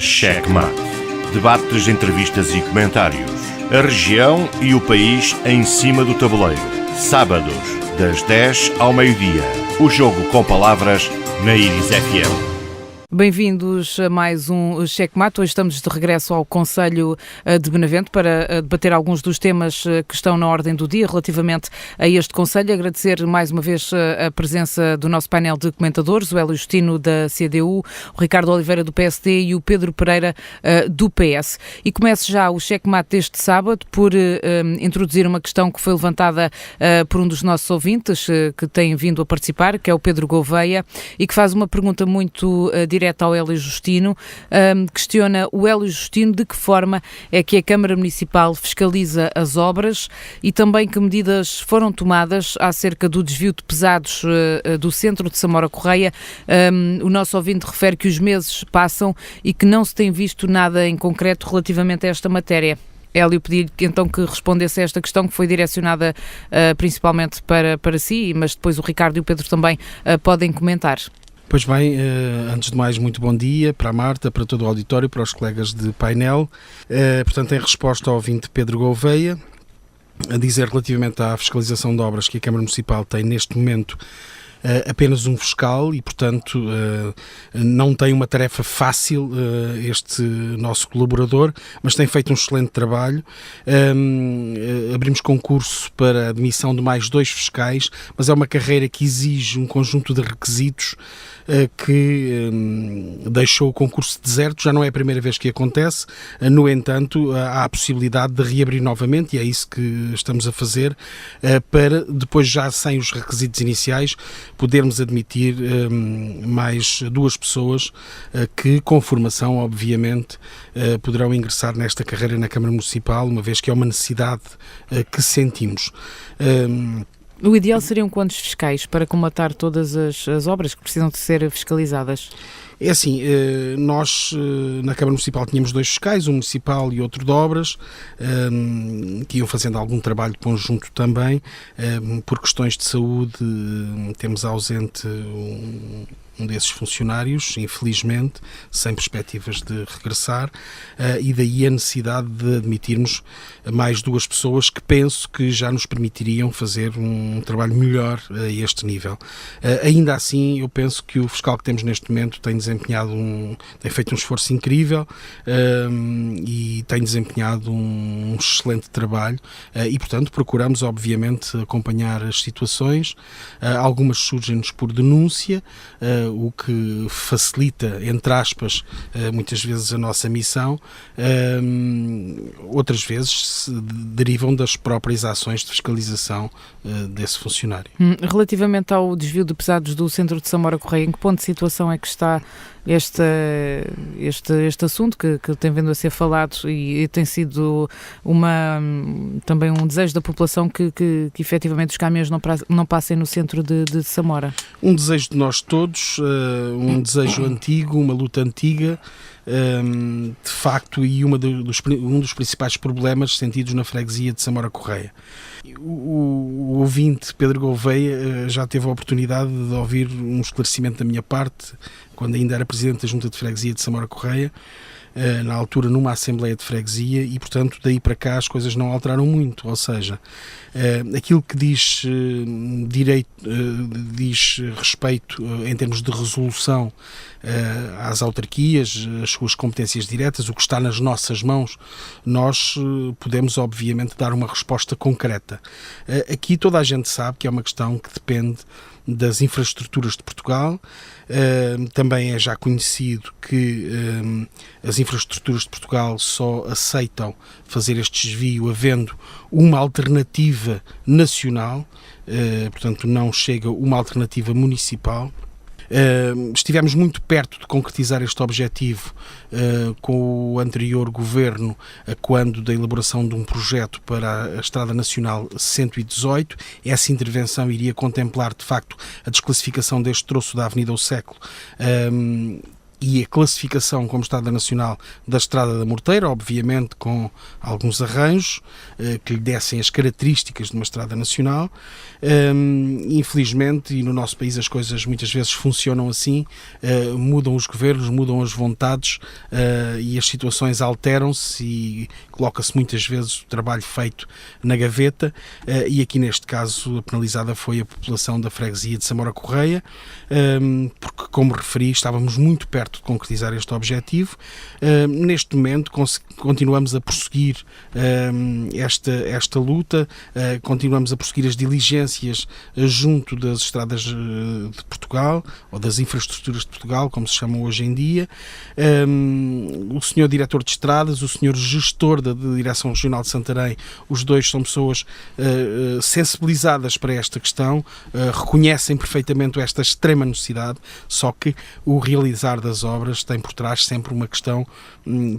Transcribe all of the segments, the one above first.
Cheque Mate. Debates, entrevistas e comentários. A região e o país em cima do tabuleiro. Sábados, das 10 ao meio-dia. O jogo com palavras na Iris FM. Bem-vindos a mais um Cheque Mate. Hoje estamos de regresso ao Conselho de Benavente para debater alguns dos temas que estão na ordem do dia relativamente a este Conselho. Agradecer mais uma vez a presença do nosso painel de comentadores, o Hélio Justino da CDU, o Ricardo Oliveira do PSD e o Pedro Pereira do PS. E começo já o Cheque Mate deste sábado por introduzir uma questão que foi levantada por um dos nossos ouvintes que tem vindo a participar, que é o Pedro Gouveia, e que faz uma pergunta muito direta ao Hélio Justino. Questiona o Hélio Justino de que forma é que a Câmara Municipal fiscaliza as obras e também que medidas foram tomadas acerca do desvio de pesados do centro de Samora Correia. O nosso ouvinte refere que os meses passam e que não se tem visto nada em concreto relativamente a esta matéria. Hélio, pedi então que respondesse a esta questão que foi direcionada principalmente para si, mas depois o Ricardo e o Pedro também podem comentar. Pois bem, antes de mais, muito bom dia para a Marta, para todo o auditório, para os colegas de painel. Portanto, em resposta ao ouvinte Pedro Gouveia, a dizer relativamente à fiscalização de obras que a Câmara Municipal tem neste momento apenas um fiscal e, portanto, não tem uma tarefa fácil este nosso colaborador, mas tem feito um excelente trabalho. Abrimos concurso para a admissão de mais 2 fiscais, mas é uma carreira que exige um conjunto de requisitos que deixou o concurso deserto. Já não é a primeira vez que acontece. No entanto, há a possibilidade de reabrir novamente, e é isso que estamos a fazer, para depois, já sem os requisitos iniciais, podermos admitir mais 2 pessoas que, com formação, obviamente, poderão ingressar nesta carreira na Câmara Municipal, uma vez que é uma necessidade que sentimos. O ideal seriam quantos fiscais para comatar todas as obras que precisam de ser fiscalizadas? É assim, nós na Câmara Municipal tínhamos 2 fiscais, um municipal e outro de obras, que iam fazendo algum trabalho conjunto também. Por questões de saúde, temos ausente um desses funcionários, infelizmente, sem perspectivas de regressar, e daí a necessidade de admitirmos mais 2 pessoas que penso que já nos permitiriam fazer um trabalho melhor a este nível. Ainda assim, eu penso que o fiscal que temos neste momento tem feito um esforço incrível e tem desempenhado um excelente trabalho, e portanto procuramos obviamente acompanhar as situações. Algumas surgem-nos por denúncia, o que facilita, entre aspas, muitas vezes a nossa missão. Outras vezes derivam das próprias ações de fiscalização desse funcionário. Relativamente ao desvio de pesados do centro de Samora Correia, em que ponto de situação é que está este assunto que tem vindo a ser falado e tem sido também um desejo da população que efetivamente os caminhões não passem no centro de Samora? Um desejo de nós todos, um desejo antigo, uma luta antiga, de facto, e um dos principais problemas sentidos na freguesia de Samora Correia. O ouvinte Pedro Gouveia já teve a oportunidade de ouvir um esclarecimento da minha parte quando ainda era presidente da Junta de Freguesia de Samora Correia, na altura numa Assembleia de Freguesia, e portanto daí para cá as coisas não alteraram muito, ou seja, aquilo que diz respeito em termos de resolução às autarquias, as suas competências diretas, o que está nas nossas mãos, nós podemos obviamente dar uma resposta concreta. Aqui toda a gente sabe que é uma questão que depende das infraestruturas de Portugal. Também é já conhecido que as infraestruturas de Portugal só aceitam fazer este desvio havendo uma alternativa nacional, portanto não chega uma alternativa municipal. Estivemos muito perto de concretizar este objetivo com o anterior governo, quando da elaboração de um projeto para a Estrada Nacional 118. Essa intervenção iria contemplar, de facto, a desclassificação deste troço da Avenida do Século e a classificação como Estrada Nacional da Estrada da Morteira, obviamente com alguns arranjos que lhe dessem as características de uma Estrada Nacional. Infelizmente, e no nosso país as coisas muitas vezes funcionam assim, mudam os governos, mudam as vontades e as situações alteram-se e coloca-se muitas vezes o trabalho feito na gaveta, e aqui neste caso a penalizada foi a população da freguesia de Samora Correia, porque, como referi, estávamos muito perto de concretizar este objetivo. Neste momento continuamos a prosseguir esta luta, continuamos a prosseguir as diligências junto das estradas de Portugal, ou das infraestruturas de Portugal, como se chamam hoje em dia. O senhor diretor de estradas, o senhor gestor da Direção Regional de Santarém, os dois são pessoas sensibilizadas para esta questão, reconhecem perfeitamente esta extrema necessidade, só que o realizar das obras tem por trás sempre uma questão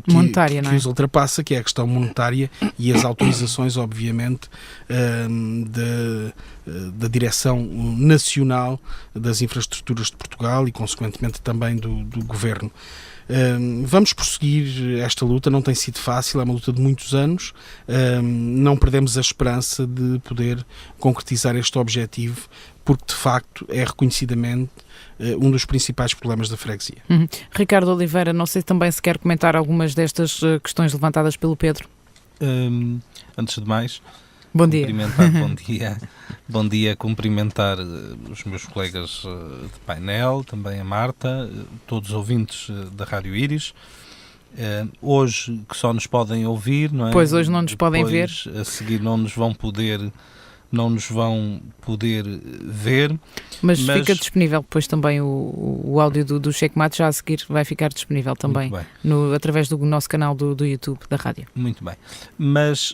monetária, que os ultrapassa, que é a questão monetária e as autorizações, obviamente, da Direção Nacional das Infraestruturas de Portugal e, consequentemente, também do Governo. Vamos prosseguir esta luta, não tem sido fácil, é uma luta de muitos anos, não perdemos a esperança de poder concretizar este objetivo, porque de facto é reconhecidamente um dos principais problemas da freguesia. Ricardo Oliveira, não sei também se quer comentar algumas destas questões levantadas pelo Pedro. Antes de mais, bom dia. Bom dia, cumprimentar os meus colegas de painel, também a Marta, todos os ouvintes da Rádio Íris. Hoje que só nos podem ouvir, não é? Pois, hoje não nos podem ver. A seguir não nos vão poder ver. Mas fica disponível depois também o áudio do Checkmate, já a seguir vai ficar disponível também através do nosso canal do YouTube da rádio. Muito bem. Mas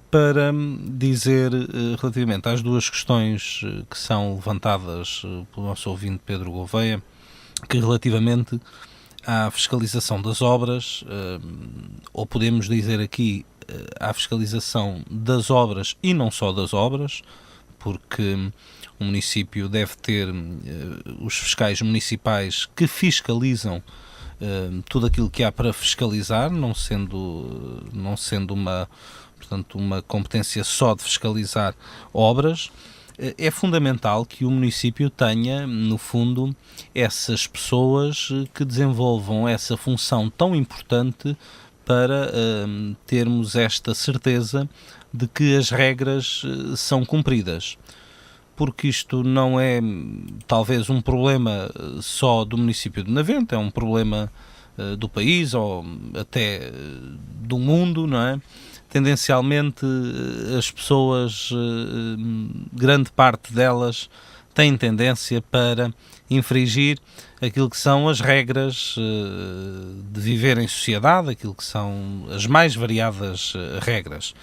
para dizer relativamente às duas questões que são levantadas pelo nosso ouvinte Pedro Gouveia, que relativamente à fiscalização das obras, ou podemos dizer aqui à fiscalização das obras e não só das obras, porque o município deve ter os fiscais municipais que fiscalizam tudo aquilo que há para fiscalizar, não sendo uma competência só de fiscalizar obras. É fundamental que o município tenha, no fundo, essas pessoas que desenvolvam essa função tão importante para termos esta certeza de que as regras são cumpridas. Porque isto não é talvez um problema só do município de Benavente, é um problema do país ou até do mundo, não é? Tendencialmente as pessoas, grande parte delas, têm tendência para infringir aquilo que são as regras de viver em sociedade, aquilo que são as mais variadas regras.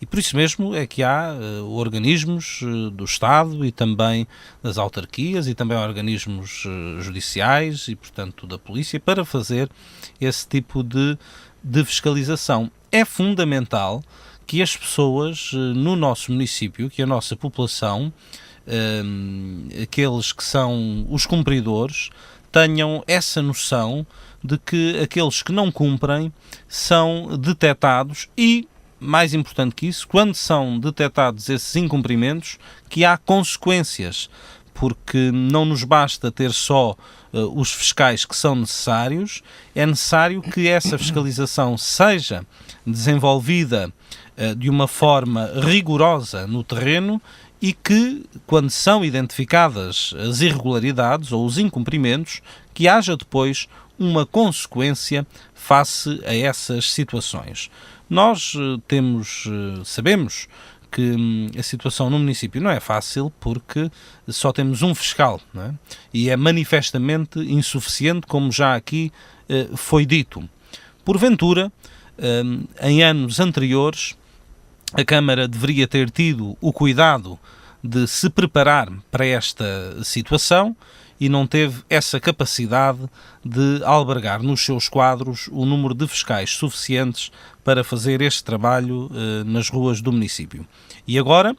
E por isso mesmo é que há organismos do Estado e também das autarquias e também organismos judiciais e, portanto, da polícia para fazer esse tipo de fiscalização. É fundamental que as pessoas no nosso município, que a nossa população, aqueles que são os cumpridores, tenham essa noção de que aqueles que não cumprem são detectados e, mais importante que isso, quando são detectados esses incumprimentos, que há consequências, porque não nos basta ter só os fiscais que são necessários, é necessário que essa fiscalização seja desenvolvida de uma forma rigorosa no terreno e que, quando são identificadas as irregularidades ou os incumprimentos, que haja depois uma consequência face a essas situações. Nós sabemos que a situação no município não é fácil porque só temos um fiscal, não é? E é manifestamente insuficiente, como já aqui foi dito. Porventura, em anos anteriores, a Câmara deveria ter tido o cuidado de se preparar para esta situação e não teve essa capacidade de albergar nos seus quadros o número de fiscais suficientes para fazer este trabalho nas ruas do município. E agora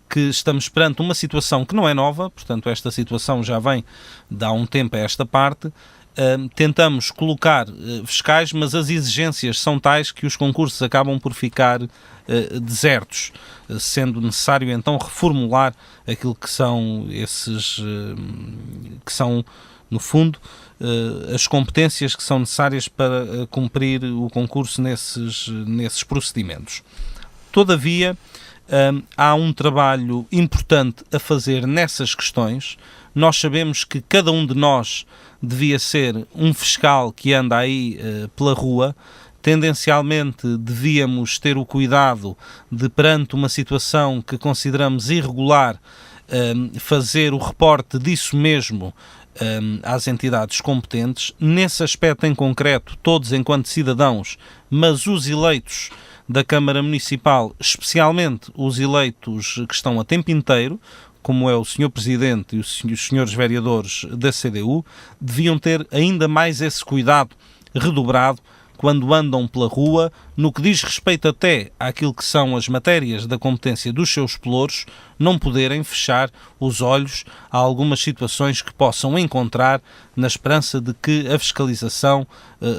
que estamos perante uma situação que não é nova, portanto esta situação já vem de há um tempo a esta parte, tentamos colocar fiscais, mas as exigências são tais que os concursos acabam por ficar desertos, sendo necessário então reformular aquilo que são que são, no fundo, as competências que são necessárias para cumprir o concurso nesses procedimentos. Todavia, há um trabalho importante a fazer nessas questões. Nós sabemos que cada um de nós devia ser um fiscal que anda aí pela rua. Tendencialmente devíamos ter o cuidado de, perante uma situação que consideramos irregular, fazer o reporte disso mesmo às entidades competentes. Nesse aspecto em concreto, todos enquanto cidadãos, mas os eleitos da Câmara Municipal, especialmente os eleitos que estão a tempo inteiro, como é o Sr. Presidente e os Srs. Vereadores da CDU, deviam ter ainda mais esse cuidado redobrado quando andam pela rua, no que diz respeito até àquilo que são as matérias da competência dos seus pelouros, não poderem fechar os olhos a algumas situações que possam encontrar, na esperança de que a fiscalização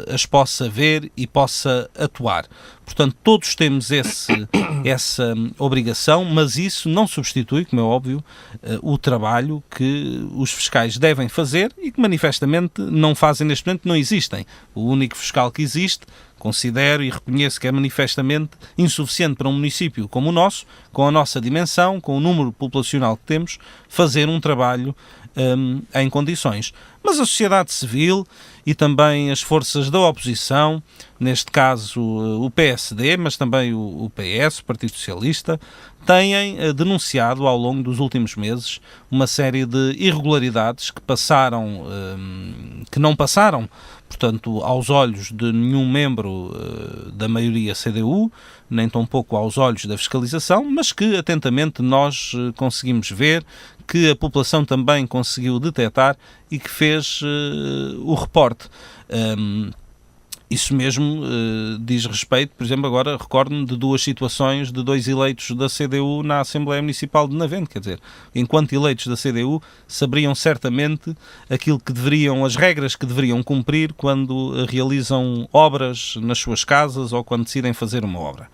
as possa ver e possa atuar. Portanto, todos temos essa obrigação, mas isso não substitui, como é óbvio, o trabalho que os fiscais devem fazer e que manifestamente não fazem neste momento, não existem. O único fiscal que existe, considero e reconheço que é manifestamente insuficiente para um município como o nosso, com a nossa dimensão, com o número populacional que temos, fazer um trabalho em condições. Mas a sociedade civil e também as forças da oposição, neste caso o PSD, mas também o PS, o Partido Socialista, têm denunciado ao longo dos últimos meses uma série de irregularidades que não passaram, portanto, aos olhos de nenhum membro da maioria CDU, nem tampouco aos olhos da fiscalização, mas que atentamente nós conseguimos ver, que a população também conseguiu detectar e que fez o reporte. Isso mesmo diz respeito, por exemplo, agora recordo-me de duas situações de dois eleitos da CDU na Assembleia Municipal de Navente, quer dizer, enquanto eleitos da CDU saberiam certamente as regras que deveriam cumprir quando realizam obras nas suas casas ou quando decidem fazer uma obra.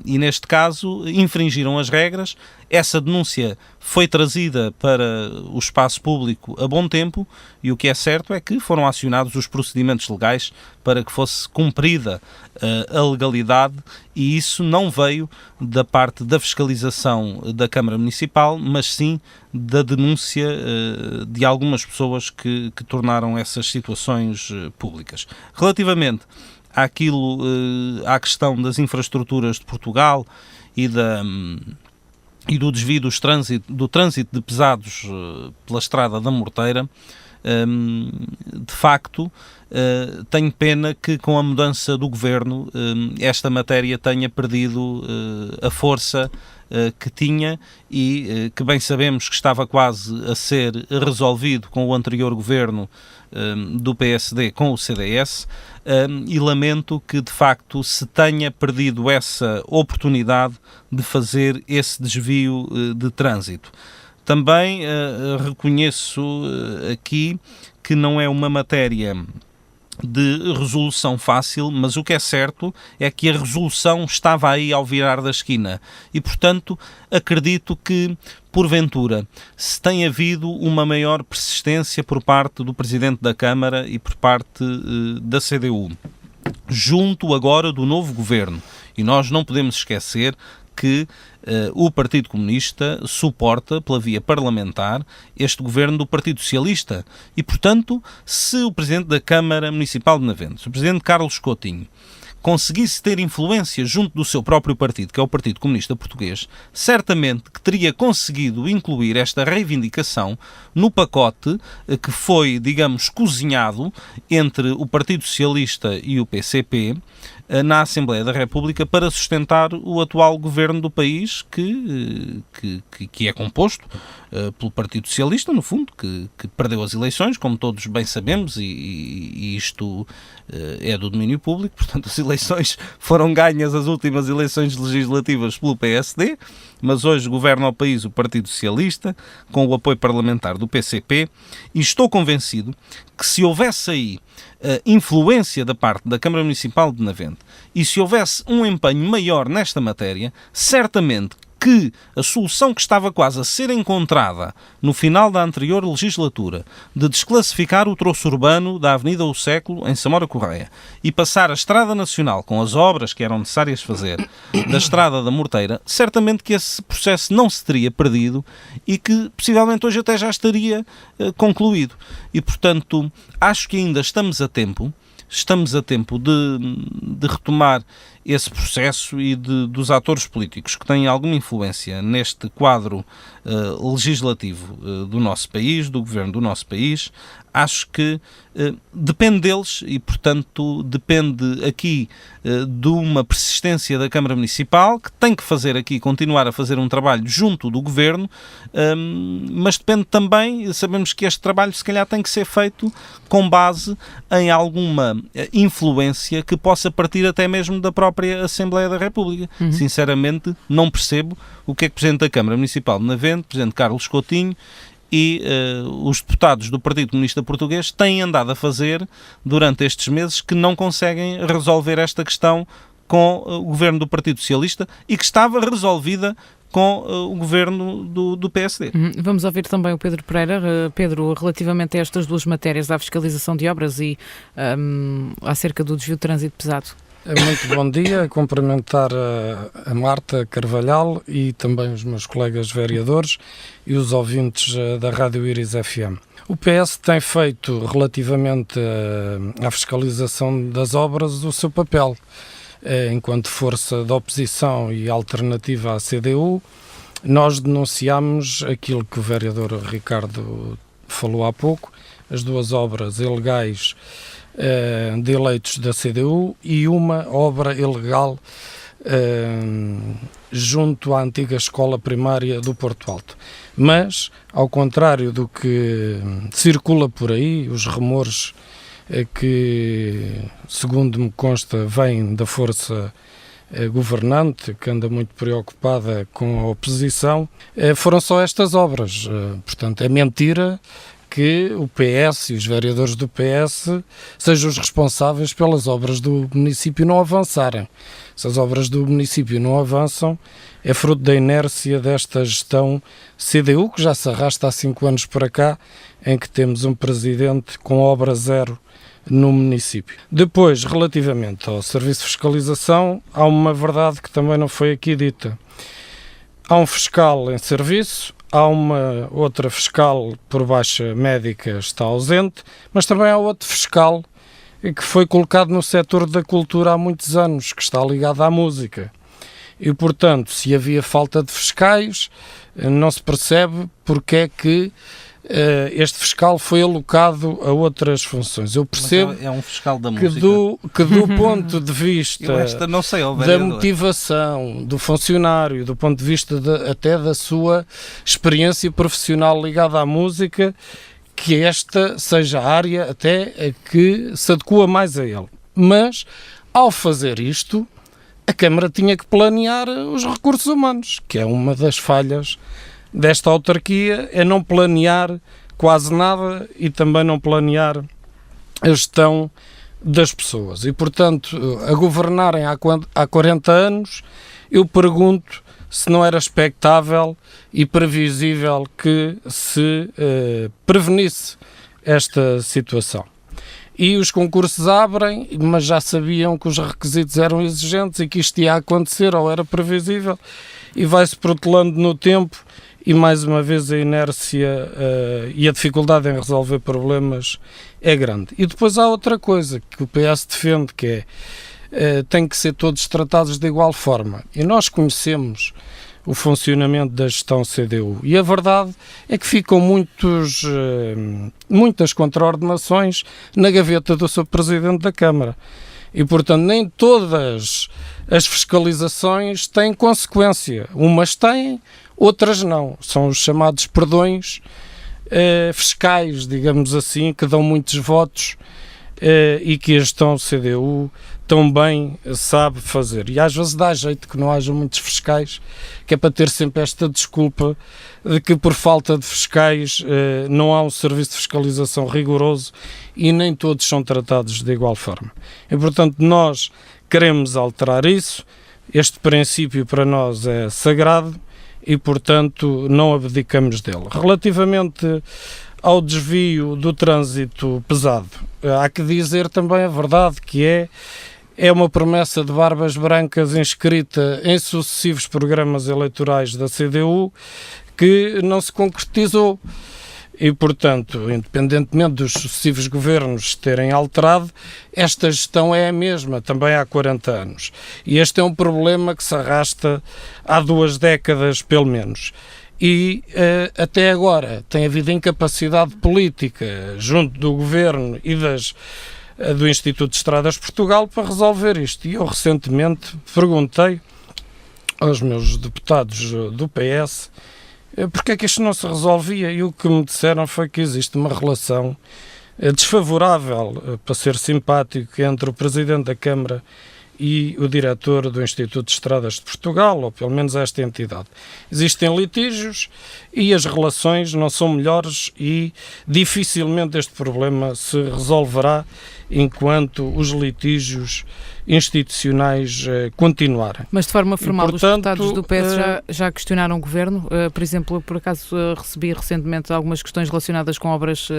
E neste caso infringiram as regras. Essa denúncia foi trazida para o espaço público a bom tempo e o que é certo é que foram acionados os procedimentos legais para que fosse cumprida a legalidade, e isso não veio da parte da fiscalização da Câmara Municipal, mas sim da denúncia de algumas pessoas que tornaram essas situações públicas. Relativamente à questão das infraestruturas de Portugal e do desvio do trânsito de pesados pela estrada da Morteira, de facto, tenho pena que com a mudança do governo esta matéria tenha perdido a força que tinha e que bem sabemos que estava quase a ser resolvido com o anterior governo do PSD com o CDS, e lamento que de facto se tenha perdido essa oportunidade de fazer esse desvio de trânsito. Também reconheço aqui que não é uma matéria de resolução fácil, mas o que é certo é que a resolução estava aí ao virar da esquina e, portanto, acredito que, porventura, se tem havido uma maior persistência por parte do Presidente da Câmara e por parte da CDU, junto agora do novo Governo. E nós não podemos esquecer que o Partido Comunista suporta, pela via parlamentar, este governo do Partido Socialista. E, portanto, se o Presidente da Câmara Municipal de Navente, o Presidente Carlos Coutinho, conseguisse ter influência junto do seu próprio partido, que é o Partido Comunista Português, certamente que teria conseguido incluir esta reivindicação no pacote que foi, digamos, cozinhado entre o Partido Socialista e o PCP na Assembleia da República para sustentar o atual governo do país que é composto pelo Partido Socialista, no fundo, que perdeu as eleições, como todos bem sabemos, e isto é do domínio público, portanto as eleições foram ganhas, as últimas eleições legislativas, pelo PSD, mas hoje governa o país o Partido Socialista, com o apoio parlamentar do PCP, e estou convencido que se houvesse aí influência da parte da Câmara Municipal de Benavente e se houvesse um empenho maior nesta matéria, certamente que a solução que estava quase a ser encontrada no final da anterior legislatura de desclassificar o troço urbano da Avenida O Século em Samora Correia e passar a Estrada Nacional com as obras que eram necessárias fazer da Estrada da Morteira, certamente que esse processo não se teria perdido e que possivelmente hoje até já estaria concluído. E, portanto, acho que ainda estamos a tempo de retomar esse processo e dos atores políticos que têm alguma influência neste quadro legislativo do nosso país, do governo do nosso país. Acho que depende deles e, portanto, depende aqui de uma persistência da Câmara Municipal, que tem que fazer aqui, continuar a fazer um trabalho junto do Governo, mas depende também, sabemos que este trabalho se calhar tem que ser feito com base em alguma influência que possa partir até mesmo da própria Assembleia da República. Sinceramente, não percebo o que é que o Presidente da Câmara Municipal de Benavente, Presidente Carlos Coutinho, e os deputados do Partido Comunista Português têm andado a fazer durante estes meses, que não conseguem resolver esta questão com o governo do Partido Socialista e que estava resolvida com o governo do PSD. Vamos ouvir também o Pedro Pereira. Pedro, relativamente a estas duas matérias, à fiscalização de obras e acerca do desvio de trânsito pesado. Muito bom dia, cumprimentar a Marta Carvalhal e também os meus colegas vereadores e os ouvintes da Rádio Iris FM. O PS tem feito, relativamente à fiscalização das obras, o seu papel. Enquanto força de oposição e alternativa à CDU, nós denunciamos aquilo que o vereador Ricardo falou há pouco, as duas obras ilegais de eleitos da CDU e uma obra ilegal junto à antiga escola primária do Porto Alto. Mas, ao contrário do que circula por aí, os rumores que, segundo me consta, vêm da força governante, que anda muito preocupada com a oposição, foram só estas obras. Portanto, é mentira que o PS e os vereadores do PS sejam os responsáveis pelas obras do município não avançarem. Se as obras do município não avançam, é fruto da inércia desta gestão CDU, que já se arrasta há 5 anos para cá, em que temos um presidente com obra zero no município. Depois, relativamente ao serviço de fiscalização, há uma verdade que também não foi aqui dita. Há um fiscal em serviço, há uma outra fiscal por baixa médica, está ausente, mas também há outro fiscal que foi colocado no setor da cultura há muitos anos, que está ligado à música. E, portanto, se havia falta de fiscais, não se percebe porque é que este fiscal foi alocado a outras funções. Eu percebo é um fiscal da que música. que do ponto de vista da motivação do funcionário, do ponto de vista até da sua experiência profissional ligada à música, que esta seja a área até que se adequa mais a ele. Mas, ao fazer isto, a Câmara tinha que planear os recursos humanos, que é uma das falhas desta autarquia, é não planear quase nada e também não planear a gestão das pessoas. E, portanto, a governarem há 40 anos, eu pergunto se não era expectável e previsível que se prevenisse esta situação. E os concursos abrem, mas já sabiam que os requisitos eram exigentes e que isto ia acontecer, ou era previsível, e vai-se protelando no tempo. E, mais uma vez, a inércia e a dificuldade em resolver problemas é grande. E depois há outra coisa que o PS defende, que é tem que ser todos tratados de igual forma. E nós conhecemos o funcionamento da gestão CDU. E a verdade é que ficam muitas contraordenações na gaveta do seu Presidente da Câmara. E, portanto, nem todas as fiscalizações têm consequência. Umas têm, outras não. São os chamados perdões fiscais, digamos assim, que dão muitos votos e que a gestão CDU também sabe fazer. E às vezes dá jeito que não haja muitos fiscais, que é para ter sempre esta desculpa de que por falta de fiscais não há um serviço de fiscalização rigoroso e nem todos são tratados de igual forma. E portanto nós queremos alterar isso, este princípio para nós é sagrado e portanto não abdicamos dele. Relativamente ao desvio do trânsito pesado, há que dizer também a verdade, que é uma promessa de barbas brancas inscrita em sucessivos programas eleitorais da CDU que não se concretizou. E, portanto, independentemente dos sucessivos governos terem alterado, esta gestão é a mesma, também há 40 anos. E este é um problema que se arrasta há 2 décadas, pelo menos. E até agora tem havido incapacidade política junto do Governo e do Instituto de Estradas de Portugal para resolver isto. E eu recentemente perguntei aos meus deputados do PS porque é que isto não se resolvia, e o que me disseram foi que existe uma relação desfavorável, para ser simpático, entre o Presidente da Câmara e o diretor do Instituto de Estradas de Portugal, ou pelo menos esta entidade. Existem litígios e as relações não são melhores e dificilmente este problema se resolverá enquanto os litígios institucionais continuarem. Mas de forma formal, os deputados do PS já questionaram o Governo? Por exemplo, por acaso recebi recentemente algumas questões relacionadas com obras,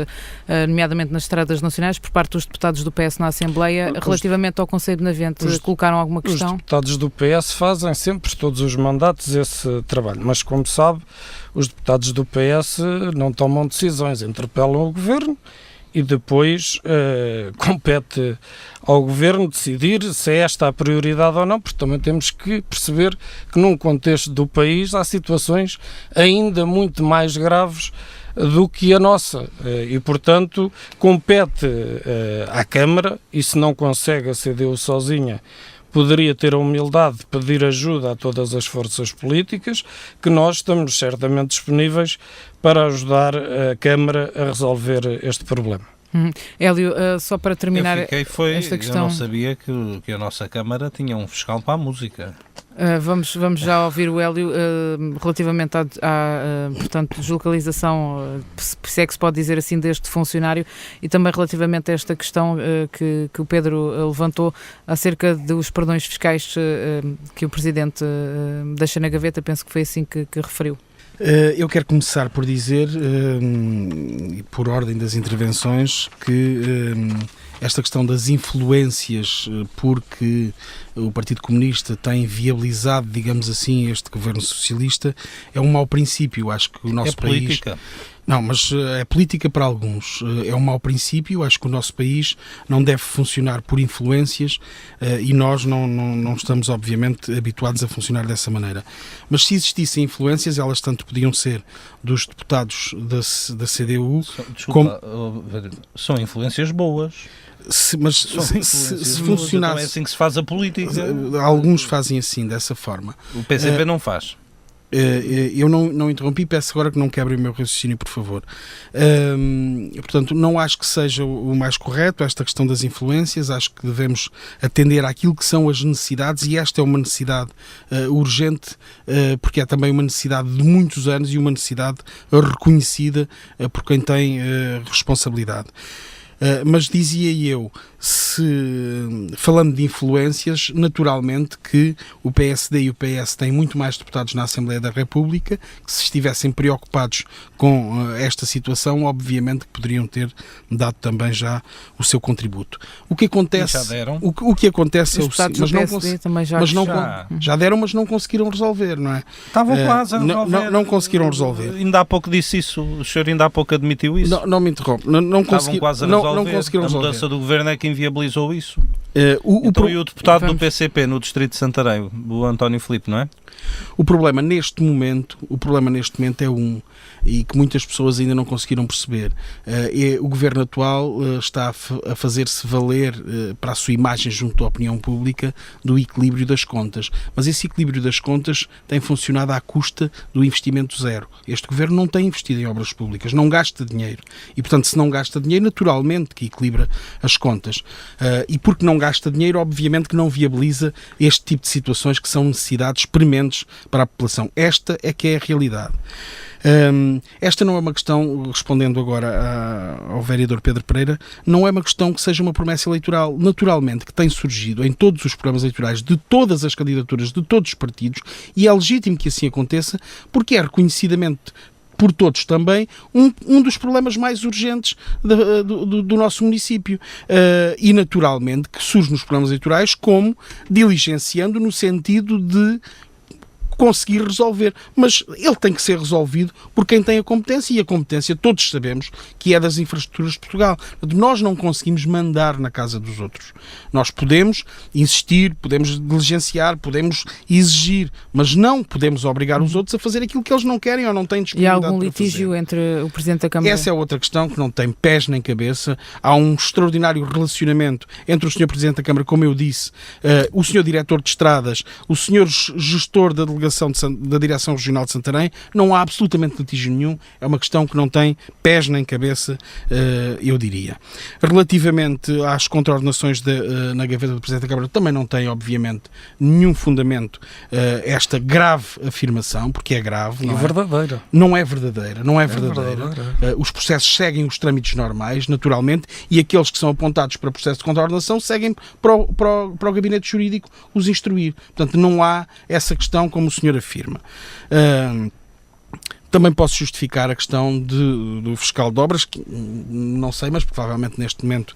nomeadamente nas estradas nacionais, por parte dos deputados do PS na Assembleia, relativamente ao Conselho de Navente. Colocaram alguma questão? Os deputados do PS fazem sempre, todos os mandatos, esse trabalho, mas como sabe, os deputados do PS não tomam decisões, interpelam o Governo e depois compete ao Governo decidir se é esta a prioridade ou não, porque também temos que perceber que num contexto do país há situações ainda muito mais graves do que a nossa e, portanto, compete à Câmara, e se não consegue a CDU sozinha, poderia ter a humildade de pedir ajuda a todas as forças políticas, que nós estamos certamente disponíveis para ajudar a Câmara a resolver este problema. Hélio, só para terminar esta questão... Eu não sabia que a nossa Câmara tinha um fiscal para a música. Vamos já ouvir o Hélio relativamente à portanto, deslocalização, se é que se pode dizer assim, deste funcionário, e também relativamente a esta questão que o Pedro levantou acerca dos perdões fiscais que o Presidente deixa na gaveta. Penso que foi assim que referiu. Eu quero começar por dizer, por ordem das intervenções, que esta questão das influências, porque o Partido Comunista tem viabilizado, digamos assim, este governo socialista, é um mau princípio. Acho que o nosso país... política. Não, mas é política para alguns. É um mau princípio. Acho que o nosso país não deve funcionar por influências e nós não estamos, obviamente, habituados a funcionar dessa maneira. Mas se existissem influências, elas tanto podiam ser dos deputados da CDU... Desculpa, são influências boas. Se funcionasse... Não é assim que se faz a política. Alguns fazem assim, dessa forma. O PCP não faz. Eu não interrompi, peço agora que não quebrem o meu raciocínio, por favor. Portanto, não acho que seja o mais correto esta questão das influências. Acho que devemos atender àquilo que são as necessidades, e esta é uma necessidade urgente, porque é também uma necessidade de muitos anos e uma necessidade reconhecida por quem tem responsabilidade. Mas dizia eu, falando de influências, naturalmente que o PSD e o PS têm muito mais deputados na Assembleia da República, que se estivessem preocupados com esta situação, obviamente que poderiam ter dado também já o seu contributo. O que acontece, já deram. O que acontece é o seguinte, já deram, mas não conseguiram resolver, não é? Estavam quase a resolver. Não conseguiram resolver. Ainda há pouco disse isso, o senhor ainda há pouco admitiu isso. Não me interrompe. Não conseguiram resolver. A mudança do governo é que inviabilizou isso. E o deputado do PCP no distrito de Santarém, o António Filipe, não é? O problema neste momento é e que muitas pessoas ainda não conseguiram perceber. O governo atual está a fazer-se valer para a sua imagem junto à opinião pública do equilíbrio das contas. Mas esse equilíbrio das contas tem funcionado à custa do investimento zero. Este governo não tem investido em obras públicas, não gasta dinheiro. E, portanto, se não gasta dinheiro, naturalmente que equilibra as contas. E porque não gasta dinheiro, obviamente que não viabiliza este tipo de situações que são necessidades prementes para a população. Esta é que é a realidade. Esta não é uma questão, respondendo agora ao vereador Pedro Pereira, não é uma questão que seja uma promessa eleitoral. Naturalmente que tem surgido em todos os programas eleitorais de todas as candidaturas, de todos os partidos, e é legítimo que assim aconteça, porque é reconhecidamente por todos também, um dos problemas mais urgentes do nosso município. E naturalmente que surge nos programas eleitorais como diligenciando no sentido de conseguir resolver, mas ele tem que ser resolvido por quem tem a competência, e a competência todos sabemos que é das infraestruturas de Portugal. Nós não conseguimos mandar na casa dos outros. Nós podemos insistir, podemos diligenciar, podemos exigir, mas não podemos obrigar os outros a fazer aquilo que eles não querem ou não têm disponibilidade. E há algum litígio entre o Presidente da Câmara? Essa é outra questão que não tem pés nem cabeça. Há um extraordinário relacionamento entre o Sr. Presidente da Câmara, como eu disse, o Sr. Diretor de Estradas, o Sr. Gestor da Delegação da Direção Regional de Santarém. Não há absolutamente litígio nenhum, é uma questão que não tem pés nem cabeça, eu diria. Relativamente às contraordenações na gaveta do Presidente da Câmara, também não tem, obviamente, nenhum fundamento esta grave afirmação, porque é grave. Não é verdadeira. Não é verdadeira, não é verdadeira. Os processos seguem os trâmites normais, naturalmente, e aqueles que são apontados para processo de contraordenação seguem para o gabinete jurídico os instruir. Portanto, não há essa questão como o senhor afirma. Também posso justificar a questão do fiscal de obras, que não sei, mas provavelmente neste momento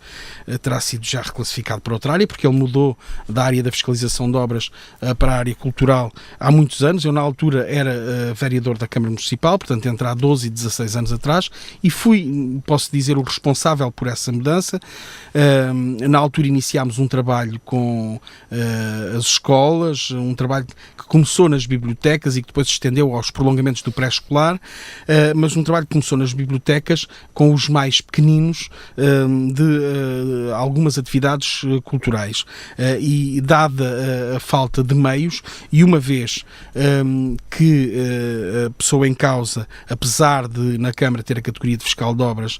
terá sido já reclassificado para outra área, porque ele mudou da área da fiscalização de obras para a área cultural há muitos anos. Eu, na altura, era vereador da Câmara Municipal, portanto, entre há 12 e 16 anos atrás, e fui, posso dizer, o responsável por essa mudança. Na altura iniciámos um trabalho com as escolas, um trabalho que começou nas bibliotecas e que depois se estendeu aos prolongamentos do pré-escolar, mas um trabalho que começou nas bibliotecas com os mais pequeninos de algumas atividades culturais, e dada a falta de meios, e uma vez que a pessoa em causa, apesar de na Câmara ter a categoria de fiscal de obras,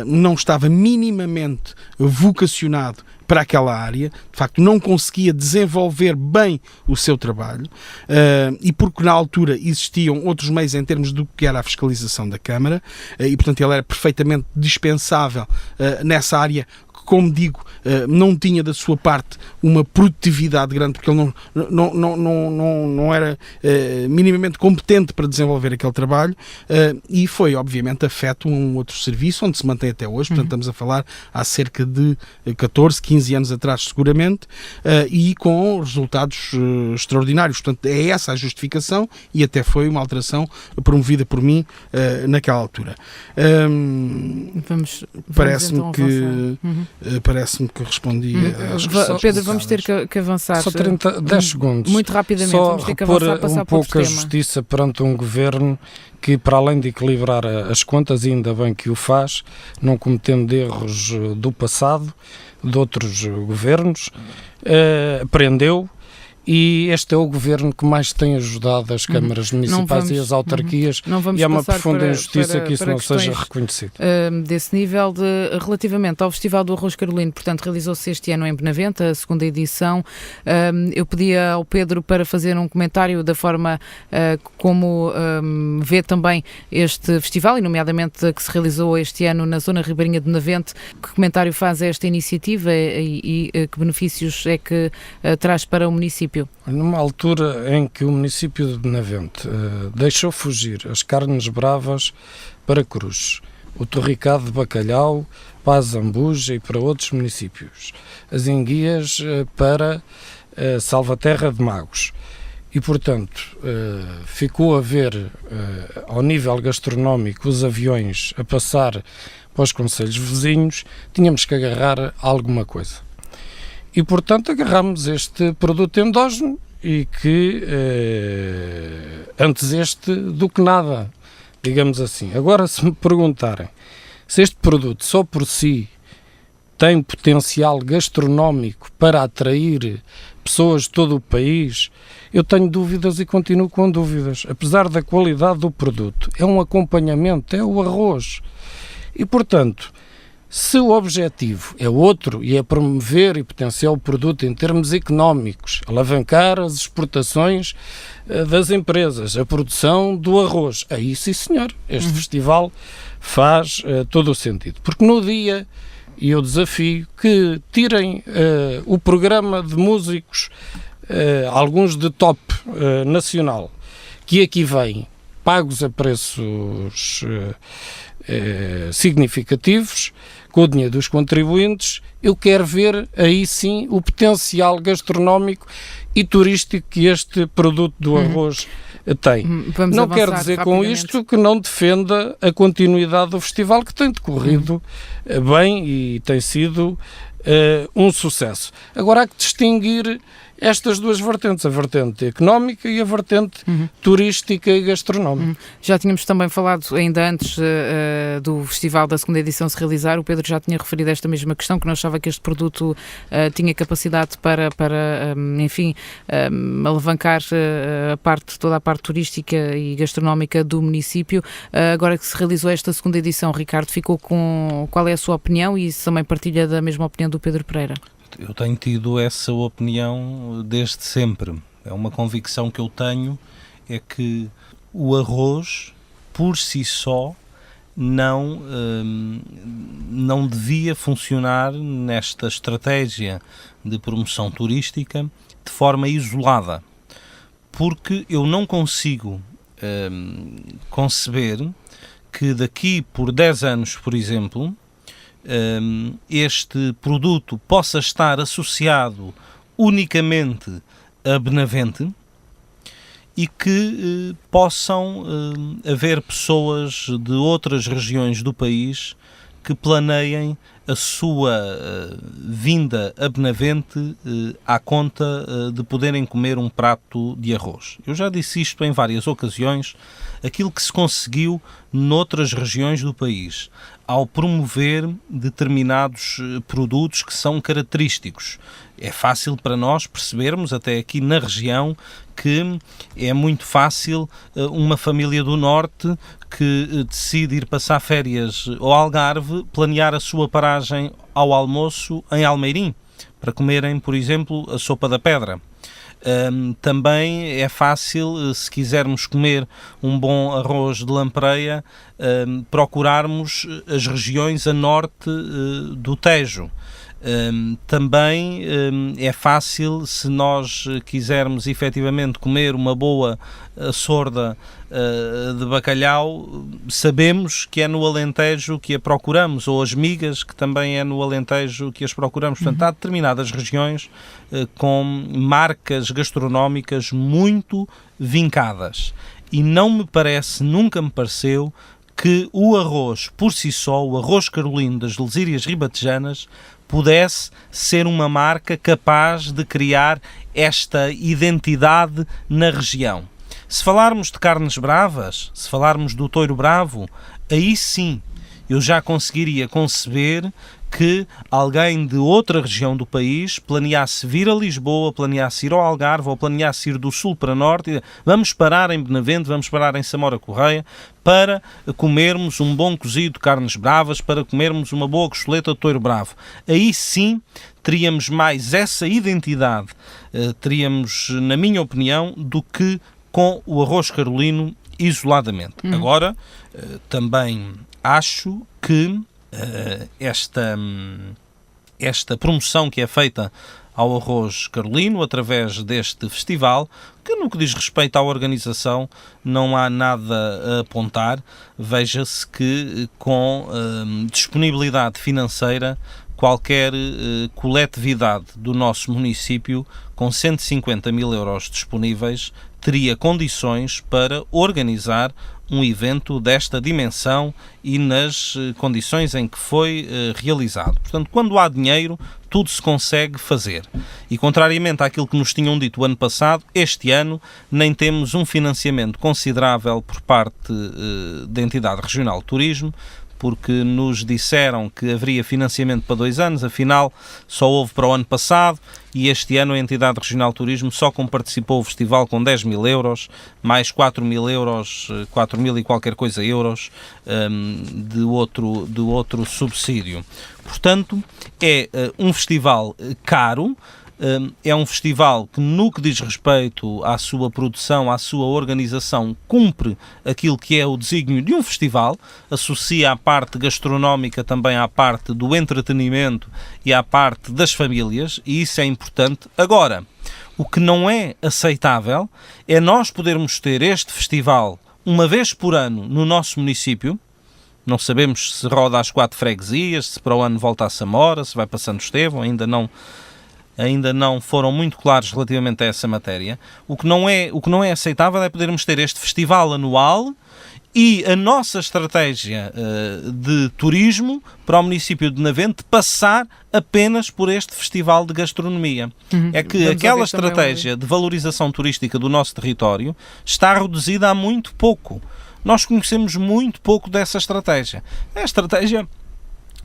não estava minimamente vocacionado para aquela área, de facto não conseguia desenvolver bem o seu trabalho, e porque na altura existiam outros meios em termos do que era a fiscalização da Câmara, e portanto ele era perfeitamente dispensável nessa área, como digo, não tinha da sua parte uma produtividade grande, porque ele não era minimamente competente para desenvolver aquele trabalho, e foi, obviamente, afeto a um outro serviço, onde se mantém até hoje. Portanto, estamos a falar há cerca de 14, 15 anos atrás, seguramente, e com resultados extraordinários. Portanto, é essa a justificação, e até foi uma alteração promovida por mim naquela altura. Parece-me então que... Parece-me que respondi às questões. Pedro, vamos ter que avançar. Só 10 segundos. Muito rapidamente, só vamos ter que avançar, passar um pouco a justiça perante um governo que, para além de equilibrar as contas, e ainda bem que o faz, não cometendo erros do passado, de outros governos, aprendeu. E este é o governo que mais tem ajudado as câmaras municipais e as autarquias, e é uma profunda injustiça que isso não seja reconhecido. Desse nível, relativamente ao Festival do Arroz Carolino, portanto, realizou-se este ano em Benavente, a segunda edição. Eu pedi ao Pedro para fazer um comentário da forma como vê também este festival, e nomeadamente que se realizou este ano na zona ribeirinha de Benavente. Que comentário faz a esta iniciativa e que benefícios é que traz para o município? Numa altura em que o município de Benavente deixou fugir as carnes bravas para Cruz, o torricado de bacalhau para a Zambuja e para outros municípios, as enguias para Salvaterra de Magos, e portanto ficou a ver ao nível gastronómico os aviões a passar para os concelhos vizinhos, tínhamos que agarrar alguma coisa. E, portanto, agarramos este produto endógeno e que antes este do que nada, digamos assim. Agora, se me perguntarem se este produto só por si tem potencial gastronómico para atrair pessoas de todo o país, eu tenho dúvidas e continuo com dúvidas, apesar da qualidade do produto. É um acompanhamento, é o arroz. E, portanto, se o objetivo é outro e é promover e potenciar o produto em termos económicos, alavancar as exportações das empresas, a produção do arroz, aí sim senhor, este festival faz todo o sentido. Porque no dia, e eu desafio, que tirem o programa de músicos, alguns de top nacional, que aqui vêm pagos a preços significativos, com o dinheiro dos contribuintes. Eu quero ver aí sim o potencial gastronómico e turístico que este produto do arroz tem. Não quero dizer com isto que não defenda a continuidade do festival, que tem decorrido bem e tem sido um sucesso. Agora há que distinguir estas duas vertentes, a vertente económica e a vertente turística e gastronómica. Já tínhamos também falado, ainda antes do festival da segunda edição se realizar, o Pedro já tinha referido esta mesma questão, que não achava que este produto tinha capacidade para enfim, alavancar toda a parte turística e gastronómica do município. Agora que se realizou esta segunda edição, Ricardo, ficou com qual é a sua opinião e se também partilha da mesma opinião do Pedro Pereira? Eu tenho tido essa opinião desde sempre. É uma convicção que eu tenho, é que o arroz, por si só, não devia funcionar nesta estratégia de promoção turística de forma isolada. Porque eu não consigo conceber que daqui por 10 anos, por exemplo, este produto possa estar associado unicamente a Benavente e que possam haver pessoas de outras regiões do país que planeiem a sua vinda a Benavente à conta de poderem comer um prato de arroz. Eu já disse isto em várias ocasiões, aquilo que se conseguiu noutras regiões do país, ao promover determinados produtos que são característicos. É fácil para nós percebermos, até aqui na região, que é muito fácil uma família do Norte que decide ir passar férias ao Algarve, planear a sua paragem ao almoço em Almeirim, para comerem, por exemplo, a sopa da pedra. Também é fácil, se quisermos comer um bom arroz de lampreia, procurarmos as regiões a norte do Tejo. Também é fácil, se nós quisermos efetivamente comer uma boa sorda de bacalhau, sabemos que é no Alentejo que a procuramos, ou as migas, que também é no Alentejo que as procuramos. Portanto, há determinadas regiões com marcas gastronómicas muito vincadas. E não me parece, nunca me pareceu, que o arroz, por si só, o arroz carolino das Lesírias Ribatejanas, pudesse ser uma marca capaz de criar esta identidade na região. Se falarmos de carnes bravas, se falarmos do touro bravo, aí sim eu já conseguiria conceber que alguém de outra região do país planeasse vir a Lisboa, planeasse ir ao Algarve ou planeasse ir do sul para norte, e vamos parar em Benavente, vamos parar em Samora Correia para comermos um bom cozido de carnes bravas, para comermos uma boa costeleta de touro bravo. Aí sim teríamos mais essa identidade, teríamos, na minha opinião, do que com o arroz carolino isoladamente. Agora, também acho que esta promoção que é feita ao arroz carolino através deste festival, que no que diz respeito à organização não há nada a apontar, veja-se que com disponibilidade financeira qualquer coletividade do nosso município com 150 mil euros disponíveis teria condições para organizar um evento desta dimensão e nas condições em que foi realizado. Portanto, quando há dinheiro, tudo se consegue fazer. E contrariamente àquilo que nos tinham dito o ano passado, este ano nem temos um financiamento considerável por parte da entidade regional de turismo, porque nos disseram que haveria financiamento para 2 anos, afinal só houve para o ano passado, e este ano a entidade regional de turismo só comparticipou o festival com 10 mil euros, mais 4 mil euros, 4 mil e qualquer coisa euros de outro subsídio. Portanto, é um festival caro, é um festival que, no que diz respeito à sua produção, à sua organização, cumpre aquilo que é o desígnio de um festival, associa a parte gastronómica também à parte do entretenimento e à parte das famílias, e isso é importante. Agora, o que não é aceitável é nós podermos ter este festival uma vez por ano no nosso município. Não sabemos se roda às 4 freguesias, se para o ano volta a Samora, se vai para Santo Estevão, ainda não foram muito claros relativamente a essa matéria. O que não é aceitável é podermos ter este festival anual e a nossa estratégia de turismo para o município de Benavente passar apenas por este festival de gastronomia. É que aquela estratégia de valorização turística do nosso território está reduzida a muito pouco. Nós conhecemos muito pouco dessa estratégia. É a estratégia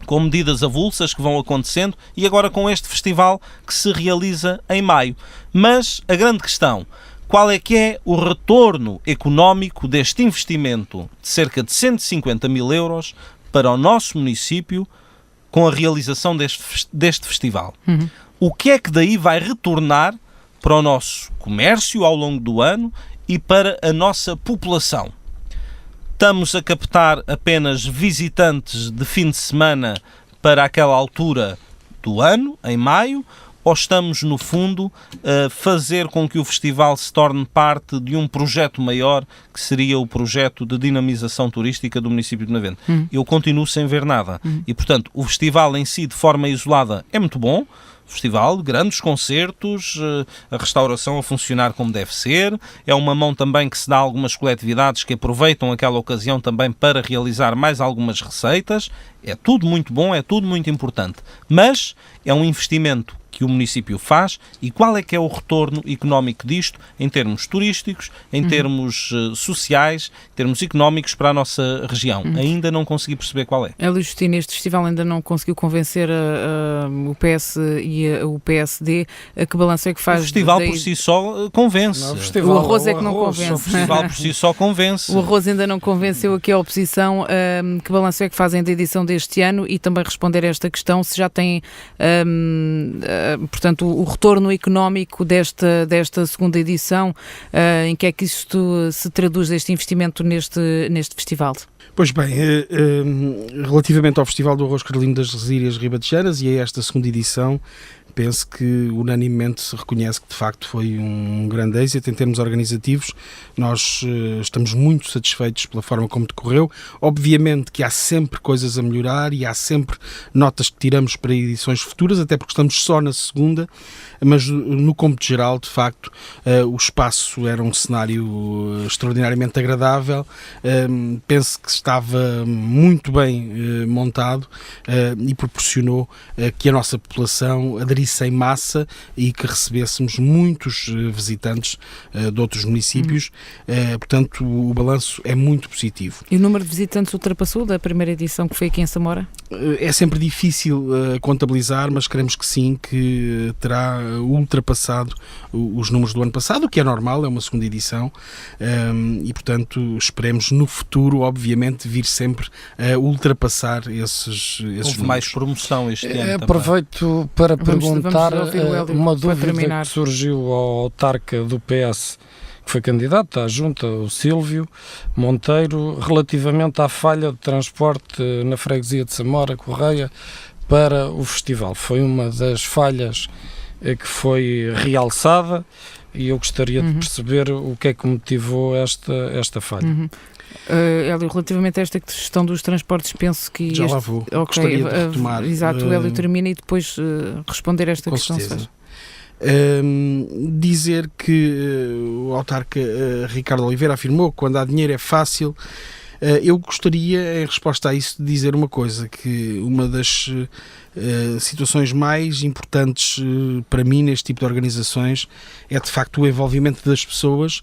com medidas avulsas que vão acontecendo e agora com este festival que se realiza em maio. Mas a grande questão, qual é que é o retorno económico deste investimento de cerca de 150 mil euros para o nosso município com a realização deste festival? O que é que daí vai retornar para o nosso comércio ao longo do ano e para a nossa população? Estamos a captar apenas visitantes de fim de semana para aquela altura do ano, em maio, ou estamos, no fundo, a fazer com que o festival se torne parte de um projeto maior, que seria o projeto de dinamização turística do município de Benavente? Eu continuo sem ver nada. E, portanto, o festival em si, de forma isolada, é muito bom. Festival, grandes concertos, a restauração a funcionar como deve ser, é uma mão também que se dá a algumas coletividades que aproveitam aquela ocasião também para realizar mais algumas receitas, é tudo muito bom, é tudo muito importante, mas é um investimento que o município faz e qual é que é o retorno económico disto em termos turísticos, em termos sociais, em termos económicos para a nossa região. Ainda não consegui perceber qual é. Hélio Justino, este festival ainda não conseguiu convencer o PS e o PSD. Que balanço é que faz? O festival por si só convence. O arroz é que não convence. O festival por si só convence. O arroz ainda não convenceu aqui a oposição. Que balanço é que fazem da edição deste ano e também responder a esta questão, se já tem portanto, o retorno económico desta segunda edição, em que é que isto se traduz, este investimento neste festival? Pois bem, relativamente ao Festival do Arroz Carolino das Resírias Ribatejanas e a esta segunda edição, penso que unanimemente se reconhece que de facto foi um grande êxito em termos organizativos. Nós estamos muito satisfeitos pela forma como decorreu. Obviamente que há sempre coisas a melhorar e há sempre notas que tiramos para edições futuras, até porque estamos só na segunda, mas no cômputo geral, de facto, o espaço era um cenário extraordinariamente agradável. Penso que estava muito bem montado e proporcionou que a nossa população aderisse em massa e que recebêssemos muitos visitantes de outros municípios. Portanto, o balanço é muito positivo. E o número de visitantes ultrapassou da primeira edição que foi aqui em Samora? É sempre difícil contabilizar, mas queremos que sim, que terá ultrapassado os números do ano passado, o que é normal, é uma segunda edição, e portanto esperemos no futuro, obviamente, vir sempre a ultrapassar esses números. Mais promoção este ano. Aproveito para perguntar uma dúvida que surgiu ao autarca do PS, que foi candidato à junta, o Silvio Monteiro, relativamente à falha de transporte na freguesia de Samora Correia para o festival. Foi uma das falhas que foi realçada e eu gostaria de perceber o que é que motivou esta falha. Hélio, relativamente a esta questão dos transportes, penso que... Já lá vou, gostaria de retomar. Exato, o Hélio termina e depois responder a esta questão. Dizer que o autarca Ricardo Oliveira afirmou que quando há dinheiro é fácil. Eu gostaria, em resposta a isso, de dizer uma coisa, que uma das situações mais importantes para mim neste tipo de organizações é de facto o envolvimento das pessoas,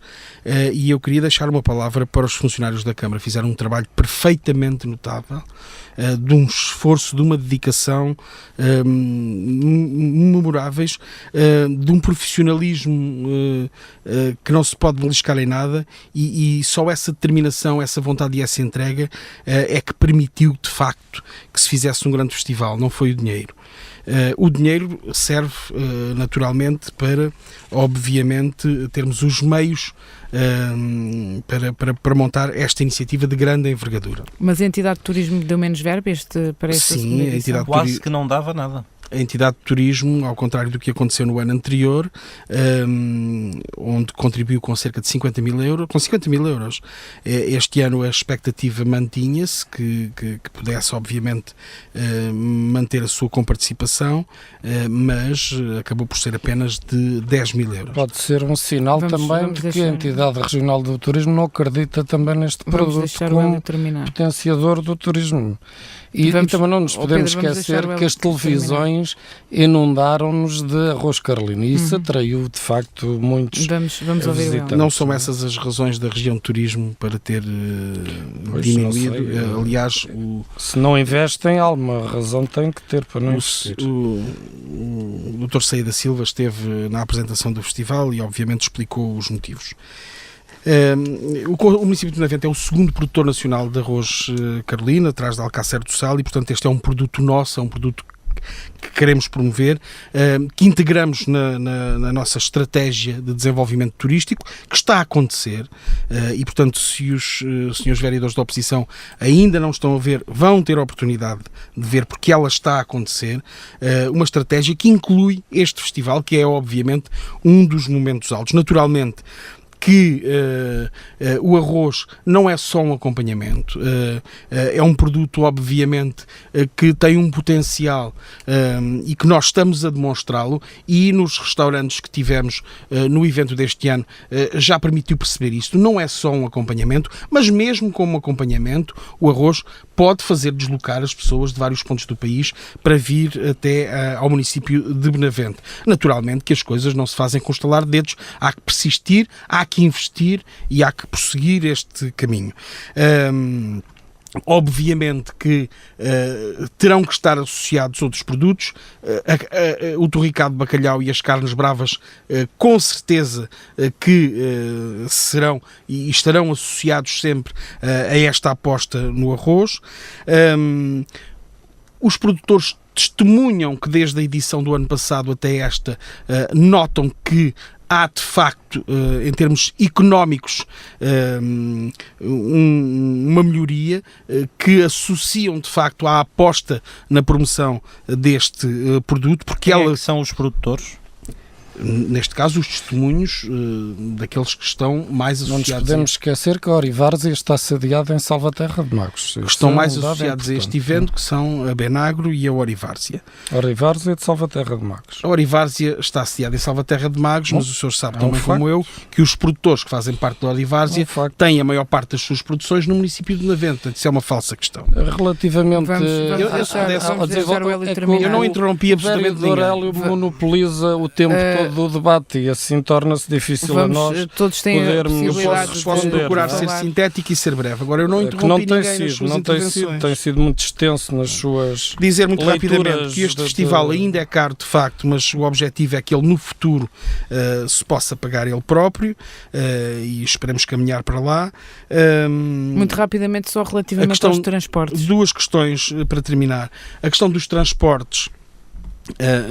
e eu queria deixar uma palavra para os funcionários da Câmara. Fizeram um trabalho perfeitamente notável, de um esforço, de uma dedicação memoráveis, de um profissionalismo que não se pode beliscar em nada, e só essa determinação, essa vontade e essa entrega é que permitiu de facto que se fizesse um grande festival. Não foi o dinheiro. O dinheiro serve naturalmente para, obviamente, termos os meios para montar esta iniciativa de grande envergadura. Mas a entidade de turismo deu menos verba para esta segunda edição? A entidade quase que não dava nada. A entidade de turismo, ao contrário do que aconteceu no ano anterior, onde contribuiu com cerca de 50 mil euros, este ano a expectativa mantinha-se que pudesse, obviamente, manter a sua comparticipação, mas acabou por ser apenas de 10 mil euros. Pode ser um sinal também de que a entidade regional do turismo não acredita também neste produto como potenciador do turismo. E também não nos podemos esquecer que as televisões inundaram-nos de arroz carlino, e isso atraiu de facto muitos visitantes. Não são essas as razões da região de turismo para ter diminuído. Aliás, se não investem, alguma razão tem que ter para não investir. O Dr. Ceia da Silva esteve na apresentação do festival e obviamente explicou os motivos. O município de Benavente é o segundo produtor nacional de arroz carlino, atrás de Alcácer do Sal, e portanto este é um produto nosso, é um produto que queremos promover, que integramos na nossa estratégia de desenvolvimento turístico, que está a acontecer, e portanto se os senhores vereadores da oposição ainda não estão a ver, vão ter a oportunidade de ver, porque ela está a acontecer, uma estratégia que inclui este festival, que é obviamente um dos momentos altos. Naturalmente que o arroz não é só um acompanhamento, é um produto obviamente que tem um potencial, e que nós estamos a demonstrá-lo, e nos restaurantes que tivemos no evento deste ano já permitiu perceber isto. Não é só um acompanhamento, mas mesmo como acompanhamento o arroz pode fazer deslocar as pessoas de vários pontos do país para vir até ao município de Benavente. Naturalmente que as coisas não se fazem com estalar de dedos, há que persistir, há que investir e há que prosseguir este caminho. Obviamente que terão que estar associados outros produtos, o torricado de bacalhau e as carnes bravas com certeza que serão e estarão associados sempre a esta aposta no arroz. Os produtores testemunham que desde a edição do ano passado até esta notam que há de facto, em termos económicos, uma melhoria, que associam de facto à aposta na promoção deste produto, porque elas são os produtores. Neste caso, os testemunhos daqueles que estão mais associados. Não nos podemos esquecer que a Orivárzia está sediada em Salvaterra de Magos. Que estão mais associados a este evento, que são a Benagro e a Orivárzia. A Orivárzia de Salvaterra de Magos. A Orivárzia está sediada em Salvaterra de Magos, mas o senhor sabe também como eu que os produtores que fazem parte da Orivárzia têm a maior parte das suas produções no município de Benavente. Isso é uma falsa questão. Relativamente... Eu não interrompi absolutamente ninguém. O Aurélio monopoliza o tempo todo do debate e assim torna-se difícil a nós todos têm podermos posso procurar ser sintético e ser breve. Agora eu não interrompi ninguém nas suas intervenções. Tem sido muito extenso nas suas dizer muito rapidamente que este festival ainda é caro de facto, mas o objetivo é que ele no futuro se possa pagar ele próprio, e esperemos caminhar para lá. Muito rapidamente, só relativamente aos transportes. Duas questões para terminar. A questão dos transportes.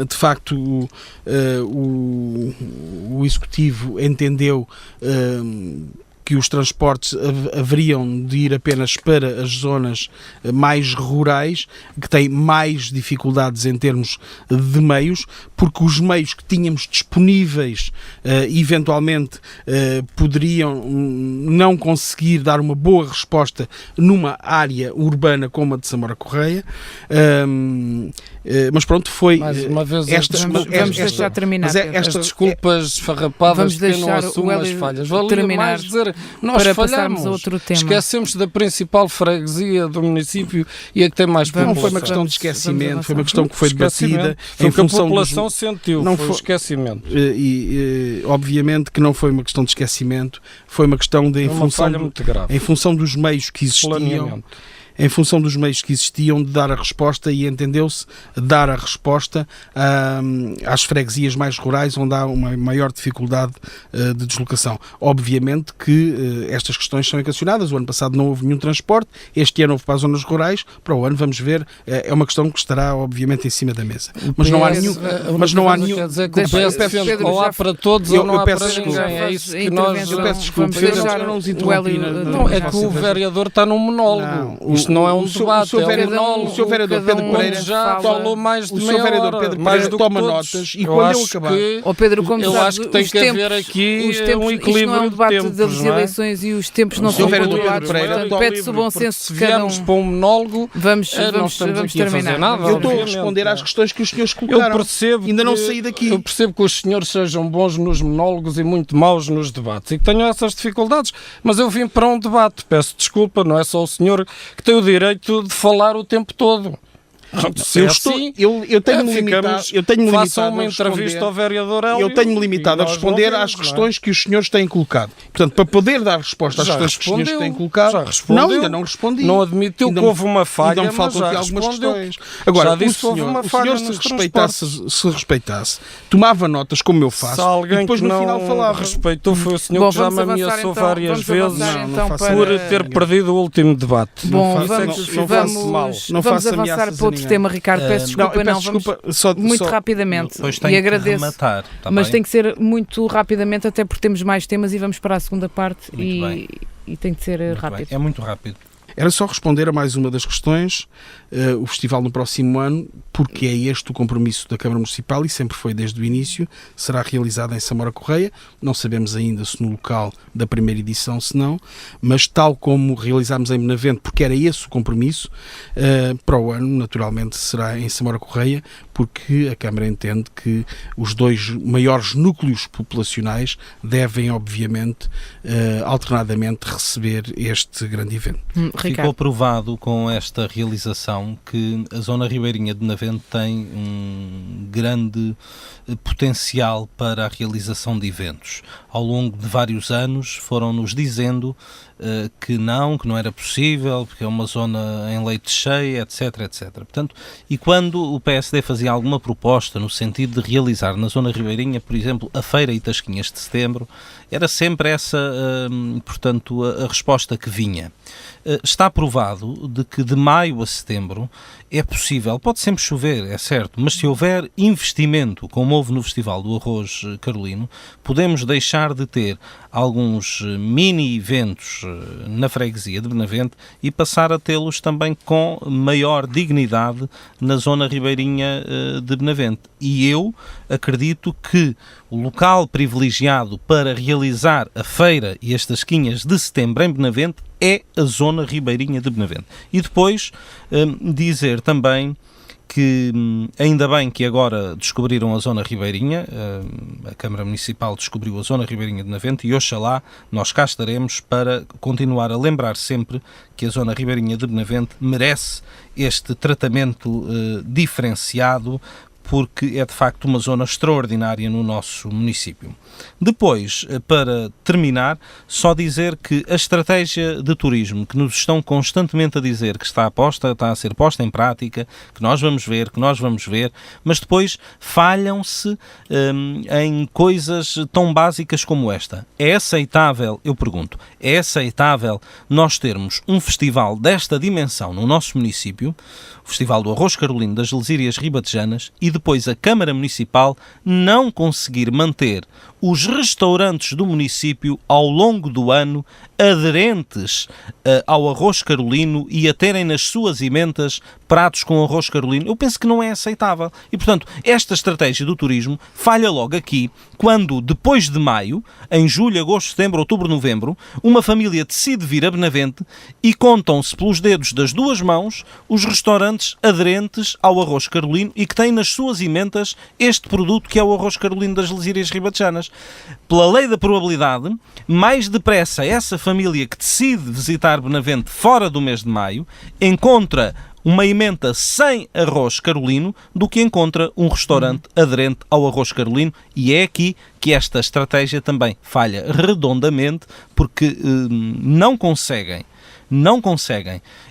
De facto, o Executivo entendeu que os transportes haveriam de ir apenas para as zonas mais rurais, que têm mais dificuldades em termos de meios, porque os meios que tínhamos disponíveis eventualmente poderiam não conseguir dar uma boa resposta numa área urbana como a de Samora Correia. Mas pronto, foi... Mais uma vez, vamos deixar terminar. As desculpas farrapadas que não assumem as falhas. Valia mais dizer para passarmos a outro tema. Esquecemos da principal freguesia do município e a que tem mais população. Não foi uma questão de esquecimento, foi uma questão que foi debatida em função a população sentiu, não foi esquecimento. Obviamente que não foi uma questão de esquecimento, foi uma questão de em função dos meios que existiam. Em função dos meios que existiam, de dar a resposta, e entendeu-se dar a resposta às freguesias mais rurais, onde há uma maior dificuldade de deslocação. Obviamente que estas questões são equacionadas. O ano passado não houve nenhum transporte, este ano houve para as zonas rurais, para o ano vamos ver, é uma questão que estará obviamente em cima da mesa. Mas não há nenhum... Mas não há nenhum... Quer dizer que o PS ou há para todos ou não há para ninguém. É isso que nós... Eu peço desculpa, eu não os interrompi. Não, é que o vereador está num monólogo. Isto não é um debate, o Sr. Vereador Pedro Pereira já falou mais de meia hora. O Sr. Vereador Pedro Pereira toma notas e quando eu acabar... Eu acho que tem que haver aqui um equilíbrio não é um debate de tempos, das eleições e os tempos não são regulados. Pede-se o bom senso de cada um. Se viemos para um monólogo, vamos terminar. Eu estou a responder às questões que os senhores colocaram. Ainda não saí daqui. Eu percebo que os senhores sejam bons nos monólogos e muito maus nos debates e que tenham essas dificuldades, mas eu vim para um debate. Peço desculpa, não é só o senhor que tem o direito de falar o tempo todo. Eu tenho-me limitado, façam uma entrevista ao vereador Hélio. Eu tenho-me limitado a responder às questões que os senhores têm colocado. Portanto, para poder dar resposta às questões que os senhores têm colocado, ainda não respondi. Não admitiu que houve uma falha, ainda me faltam aqui algumas questões. Agora, o senhor se respeitasse, tomava notas como eu faço, e depois no final falava. Respeitou, foi o senhor que já me ameaçou várias vezes por ter perdido o último debate. Bom, vamos avançar para outro tema, Ricardo, peço desculpa, muito rapidamente, e agradeço, rematar, mas tem que ser muito rapidamente, até porque temos mais temas e vamos para a segunda parte e tem que ser rápido. É muito rápido. Era só responder a mais uma das questões. O festival no próximo ano, porque é este o compromisso da Câmara Municipal e sempre foi desde o início, será realizado em Samora Correia. Não sabemos ainda se no local da primeira edição, se não, mas tal como realizámos em Benavente, porque era esse o compromisso, para o ano, naturalmente, será em Samora Correia, porque a Câmara entende que os dois maiores núcleos populacionais devem, obviamente, alternadamente receber este grande evento. Ficou provado com esta realização que a zona ribeirinha de Benavente tem um grande potencial para a realização de eventos. Ao longo de vários anos foram-nos dizendo que não era possível, porque é uma zona em leite cheia, etc, etc. Portanto, e quando o PSD fazia alguma proposta no sentido de realizar na zona ribeirinha, por exemplo, a Feira e Tasquinhas de Setembro, era sempre essa, portanto, a resposta que vinha. Está provado de que de maio a setembro é possível, pode sempre chover, é certo, mas se houver investimento, como houve no Festival do Arroz Carolino, podemos deixar de ter alguns mini-eventos na freguesia de Benavente e passar a tê-los também com maior dignidade na zona ribeirinha de Benavente. E eu acredito que o local privilegiado para realizar a feira e as tasquinhas de setembro em Benavente é a zona ribeirinha de Benavente. E depois dizer também que ainda bem que agora descobriram a zona ribeirinha, a Câmara Municipal descobriu a zona ribeirinha de Benavente e oxalá nós cá estaremos para continuar a lembrar sempre que a zona ribeirinha de Benavente merece este tratamento diferenciado, porque é de facto uma zona extraordinária no nosso município. Depois, para terminar, só dizer que a estratégia de turismo que nos estão constantemente a dizer que está a ser posta em prática, que nós vamos ver, mas depois falham-se em coisas tão básicas como esta. É aceitável, eu pergunto, é aceitável nós termos um festival desta dimensão no nosso município, o Festival do Arroz Carolino das Lesírias Ribatejanas, e depois a Câmara Municipal não conseguir manter os restaurantes do município ao longo do ano aderentes ao arroz carolino e a terem nas suas emendas pratos com arroz carolino, eu penso que não é aceitável. E, portanto, esta estratégia do turismo falha logo aqui, quando, depois de maio, em julho, agosto, setembro, outubro, novembro, uma família decide vir a Benavente e contam-se pelos dedos das duas mãos os restaurantes aderentes ao arroz carolino e que têm nas suas emendas este produto que é o arroz carolino das Lesírias Ribatejanas. Pela lei da probabilidade, mais depressa essa família que decide visitar Benavente fora do mês de maio encontra uma emenda sem arroz carolino do que encontra um restaurante aderente ao arroz carolino, e é aqui que esta estratégia também falha redondamente, porque não conseguem.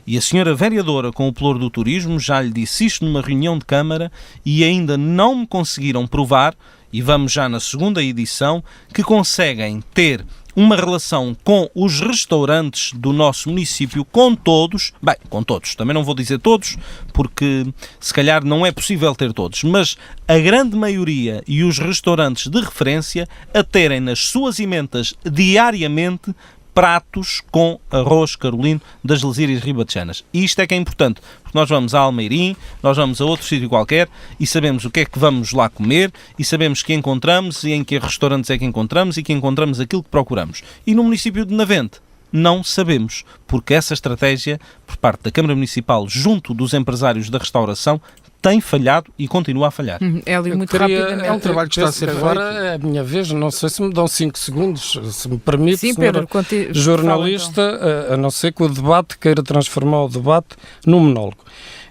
E a senhora vereadora com o pelouro do turismo já lhe disse isto numa reunião de Câmara e ainda não me conseguiram provar, e vamos já na segunda edição, que conseguem ter uma relação com os restaurantes do nosso município, com todos, também não vou dizer todos, porque se calhar não é possível ter todos, mas a grande maioria e os restaurantes de referência a terem nas suas emendas diariamente pratos com arroz carolino das Lesírias Ribatejanas. E isto é que é importante, porque nós vamos a Almeirim, nós vamos a outro sítio qualquer e sabemos o que é que vamos lá comer e sabemos que encontramos e em que restaurantes é que encontramos e que encontramos aquilo que procuramos. E no município de Benavente não sabemos, porque essa estratégia, por parte da Câmara Municipal, junto dos empresários da restauração, tem falhado e continua a falhar. Hélio, muito rapidamente. É um trabalho que está a ser feito. Agora é a minha vez, não sei se me dão 5 segundos, se me permite, sim, Pedro, jornalista, então. A não ser que o debate queira transformar o debate num monólogo.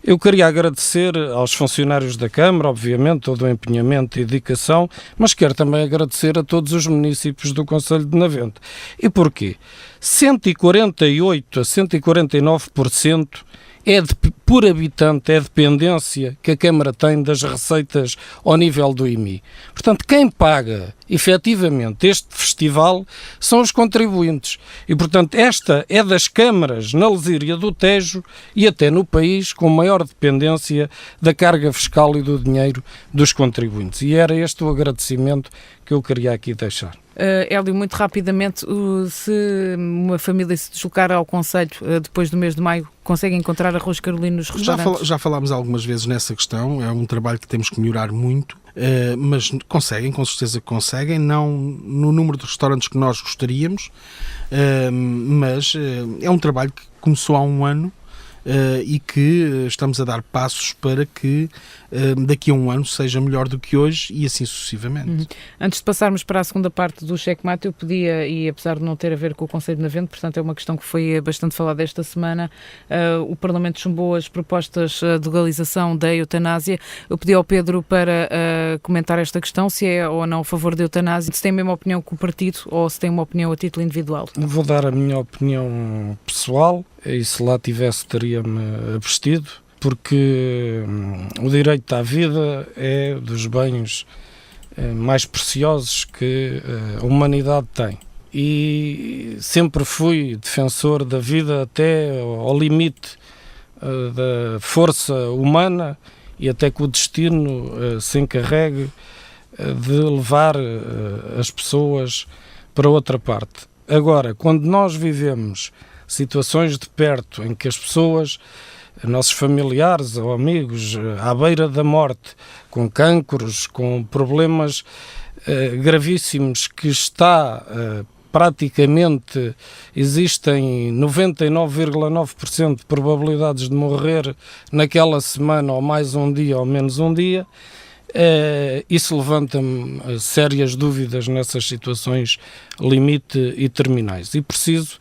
Eu queria agradecer aos funcionários da Câmara, obviamente, todo o empenhamento e dedicação, mas quero também agradecer a todos os municípios do concelho de Benavente. E porquê? 148 a 149% por habitante é a dependência que a Câmara tem das receitas ao nível do IMI. Portanto, quem paga efetivamente este festival são os contribuintes. E, portanto, esta é das câmaras na Lesíria do Tejo e até no país com maior dependência da carga fiscal e do dinheiro dos contribuintes. E era este o agradecimento que eu queria aqui deixar. Hélio, muito rapidamente, se uma família se deslocar ao concelho depois do mês de maio, consegue encontrar arroz carolino nos restaurantes? Já falámos algumas vezes nessa questão, é um trabalho que temos que melhorar muito, mas conseguem, com certeza que conseguem, não no número de restaurantes que nós gostaríamos, mas é um trabalho que começou há um ano, e que estamos a dar passos para que daqui a um ano seja melhor do que hoje e assim sucessivamente. Antes de passarmos para a segunda parte do checkmate, eu pedia, e apesar de não ter a ver com o Conselho de Benavente, portanto é uma questão que foi bastante falada esta semana, o Parlamento chumbou as propostas de legalização da eutanásia. Eu pedi ao Pedro para comentar esta questão, se é ou não a favor da eutanásia, se tem a mesma opinião que o partido ou se tem uma opinião a título individual. Vou dar a minha opinião pessoal, e se lá tivesse teria-me abstido, porque o direito à vida é dos bens mais preciosos que a humanidade tem. E sempre fui defensor da vida até ao limite da força humana e até que o destino se encarregue de levar as pessoas para outra parte. Agora, quando nós vivemos situações de perto em que as pessoas, nossos familiares ou amigos, à beira da morte, com cancros, com problemas gravíssimos, que praticamente existem 99,9% de probabilidades de morrer naquela semana, ou mais um dia ou menos um dia, isso levanta-me sérias dúvidas nessas situações limite e terminais. E preciso,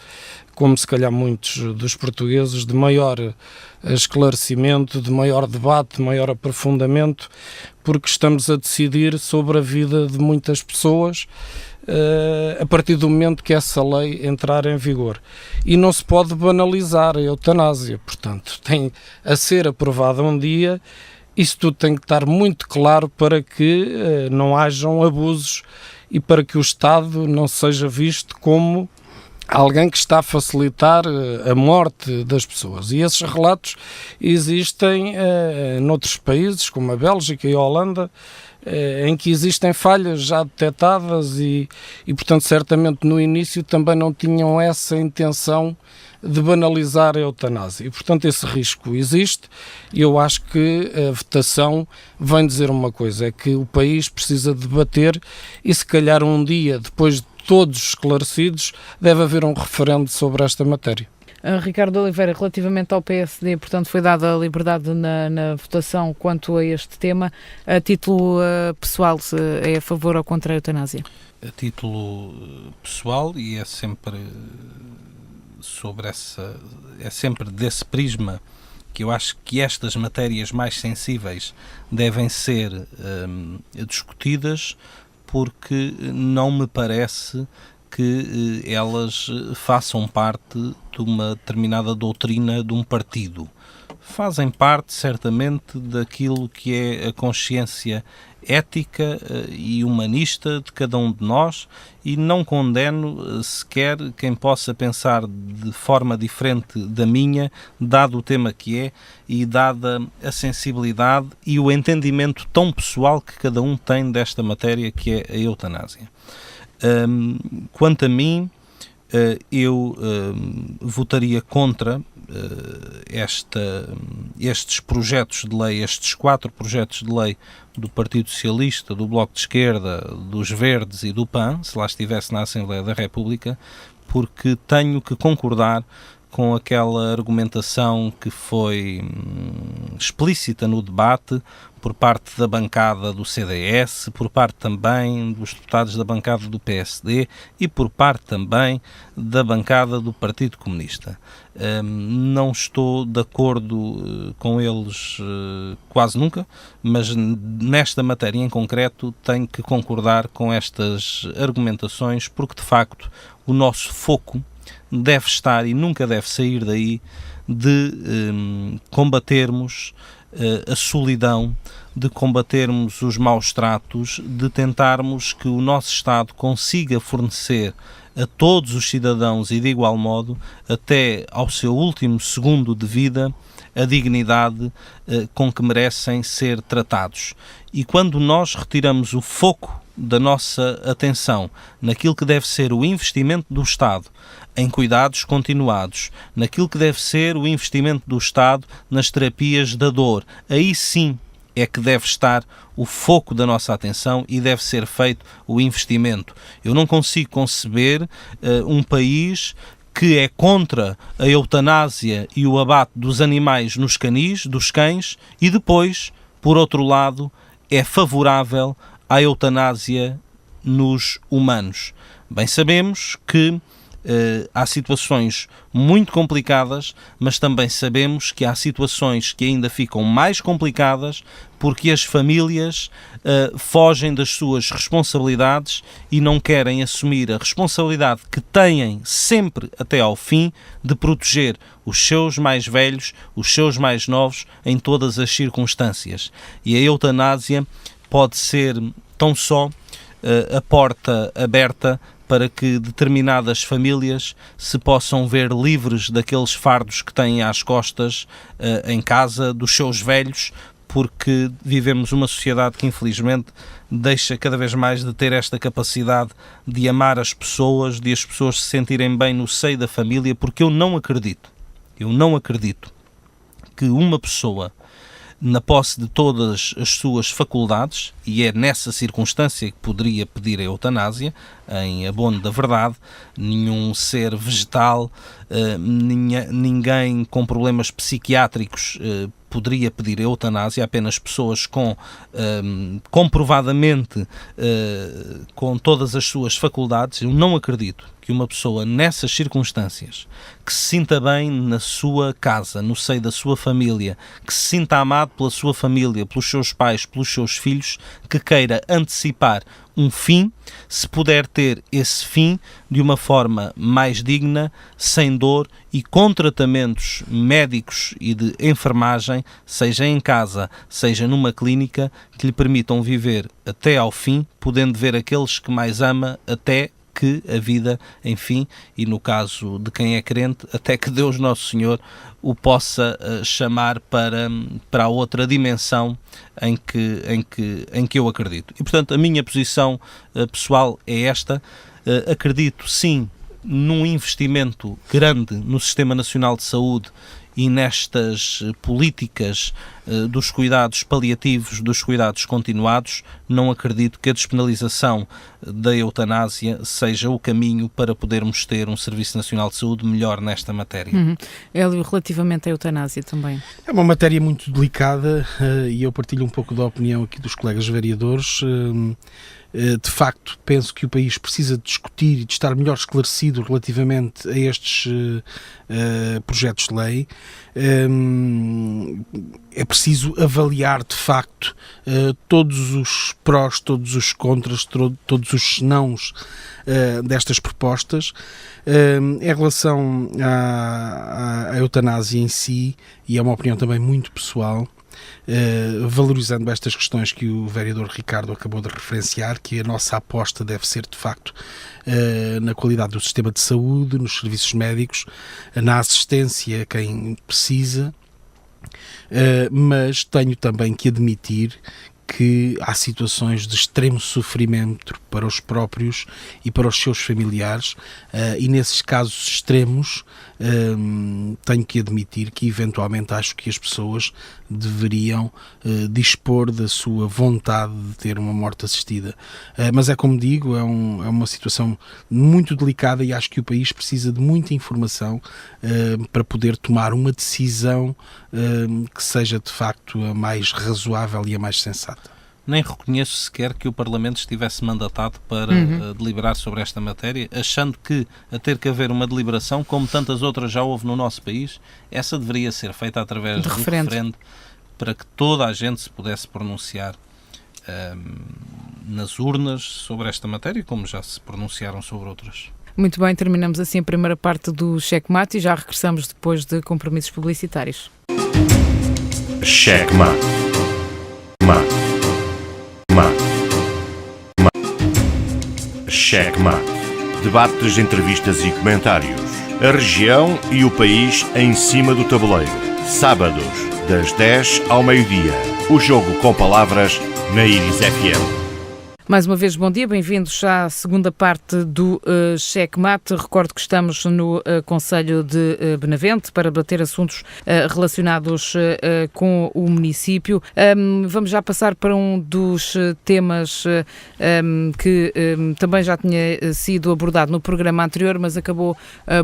como se calhar muitos dos portugueses, de maior esclarecimento, de maior debate, de maior aprofundamento, porque estamos a decidir sobre a vida de muitas pessoas a partir do momento que essa lei entrar em vigor. E não se pode banalizar a eutanásia, portanto, tem a ser aprovada um dia. Isso tudo tem que estar muito claro para que não hajam abusos e para que o Estado não seja visto como alguém que está a facilitar a morte das pessoas. E esses relatos existem noutros países, como a Bélgica e a Holanda, em que existem falhas já detectadas e, portanto, certamente no início também não tinham essa intenção de banalizar a eutanásia. E, portanto, esse risco existe e eu acho que a votação vem dizer uma coisa, é que o país precisa debater e, se calhar, um dia, depois de todos esclarecidos, deve haver um referendo sobre esta matéria. Ricardo Oliveira, relativamente ao PSD, portanto, foi dada a liberdade na votação quanto a este tema. A título pessoal, é a favor ou contra a eutanásia? A título pessoal, e é sempre é sempre desse prisma que eu acho que estas matérias mais sensíveis devem ser discutidas, porque não me parece que elas façam parte de uma determinada doutrina de um partido. Fazem parte, certamente, daquilo que é a consciência ética e humanista de cada um de nós, e não condeno sequer quem possa pensar de forma diferente da minha, dado o tema que é e dada a sensibilidade e o entendimento tão pessoal que cada um tem desta matéria, que é a eutanásia. Quanto a mim, eu votaria contra estes projetos de lei, estes 4 projetos de lei do Partido Socialista, do Bloco de Esquerda, dos Verdes e do PAN, se lá estivesse na Assembleia da República, porque tenho que concordar com aquela argumentação que foi explícita no debate por parte da bancada do CDS, por parte também dos deputados da bancada do PSD e por parte também da bancada do Partido Comunista. Não estou de acordo com eles quase nunca, mas nesta matéria em concreto tenho que concordar com estas argumentações, porque de facto o nosso foco deve estar e nunca deve sair daí de combatermos a solidão, de combatermos os maus tratos, de tentarmos que o nosso Estado consiga fornecer a todos os cidadãos e de igual modo, até ao seu último segundo de vida, a dignidade com que merecem ser tratados. E quando nós retiramos o foco da nossa atenção naquilo que deve ser o investimento do Estado em cuidados continuados, naquilo que deve ser o investimento do Estado nas terapias da dor, aí sim é que deve estar o foco da nossa atenção e deve ser feito o investimento. Eu não consigo conceber um país que é contra a eutanásia e o abate dos animais nos canis, dos cães, e depois, por outro lado, é favorável à eutanásia nos humanos. Bem sabemos que há situações muito complicadas, mas também sabemos que há situações que ainda ficam mais complicadas porque as famílias fogem das suas responsabilidades e não querem assumir a responsabilidade que têm sempre até ao fim de proteger os seus mais velhos, os seus mais novos, em todas as circunstâncias. E a eutanásia pode ser tão só a porta aberta para que determinadas famílias se possam ver livres daqueles fardos que têm às costas em casa, dos seus velhos, porque vivemos uma sociedade que infelizmente deixa cada vez mais de ter esta capacidade de amar as pessoas, de as pessoas se sentirem bem no seio da família, porque eu não acredito que uma pessoa, na posse de todas as suas faculdades, e é nessa circunstância que poderia pedir a eutanásia, em abono da verdade, nenhum ser vegetal, ninguém com problemas psiquiátricos poderia pedir a eutanásia, apenas pessoas com comprovadamente com todas as suas faculdades. Eu não acredito que uma pessoa nessas circunstâncias, que se sinta bem na sua casa, no seio da sua família, que se sinta amado pela sua família, pelos seus pais, pelos seus filhos, que queira antecipar um fim, se puder ter esse fim de uma forma mais digna, sem dor e com tratamentos médicos e de enfermagem, seja em casa, seja numa clínica, que lhe permitam viver até ao fim, podendo ver aqueles que mais ama até que a vida, enfim, e no caso de quem é crente, até que Deus Nosso Senhor o possa chamar para a outra dimensão em que eu acredito. E, portanto, a minha posição pessoal é esta. Acredito, sim, num investimento grande no Sistema Nacional de Saúde e nestas políticas dos cuidados paliativos, dos cuidados continuados. Não acredito que a despenalização da eutanásia seja o caminho para podermos ter um Serviço Nacional de Saúde melhor nesta matéria. Hélio, relativamente à eutanásia também. É uma matéria muito delicada e eu partilho um pouco da opinião aqui dos colegas vereadores. De facto, penso que o país precisa de discutir e de estar melhor esclarecido relativamente a estes projetos de lei. É preciso avaliar, de facto, todos os prós, todos os contras, todos os nãos destas propostas. Em relação à eutanásia em si, e é uma opinião também muito pessoal, valorizando estas questões que o vereador Ricardo acabou de referenciar, que a nossa aposta deve ser, de facto, na qualidade do sistema de saúde, nos serviços médicos, na assistência a quem precisa, mas tenho também que admitir que há situações de extremo sofrimento para os próprios e para os seus familiares, e nesses casos extremos tenho que admitir que eventualmente acho que as pessoas deveriam dispor da sua vontade de ter uma morte assistida. Mas é como digo, é uma situação muito delicada e acho que o país precisa de muita informação para poder tomar uma decisão que seja de facto a mais razoável e a mais sensata. Nem reconheço sequer que o Parlamento estivesse mandatado para deliberar sobre esta matéria, achando que, a ter que haver uma deliberação, como tantas outras já houve no nosso país, essa deveria ser feita através de um referendo para que toda a gente se pudesse pronunciar nas urnas sobre esta matéria, como já se pronunciaram sobre outras. Muito bem, terminamos assim a primeira parte do Checkmate e já regressamos depois de compromissos publicitários. Checkmate. Checkmate. Debates, entrevistas e comentários. A região e o país em cima do tabuleiro. Sábados, das 10 ao meio-dia. O jogo com palavras na Iris FM. Mais uma vez, bom dia, bem-vindos à segunda parte do Checkmate. Recordo que estamos no Concelho de Benavente para debater assuntos relacionados com o município. Vamos já passar para um dos temas que também já tinha sido abordado no programa anterior, mas acabou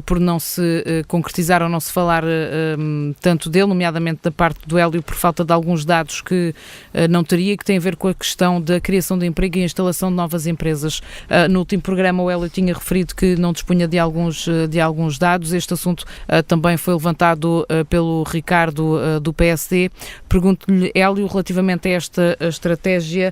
por não se concretizar ou não se falar tanto dele, nomeadamente da parte do Hélio, por falta de alguns dados que não teria, que tem a ver com a questão da criação de emprego e instalação de novas empresas. No último programa o Hélio tinha referido que não dispunha de alguns dados. Este assunto também foi levantado pelo Ricardo do PSD. Pergunto-lhe, Hélio, relativamente a esta estratégia,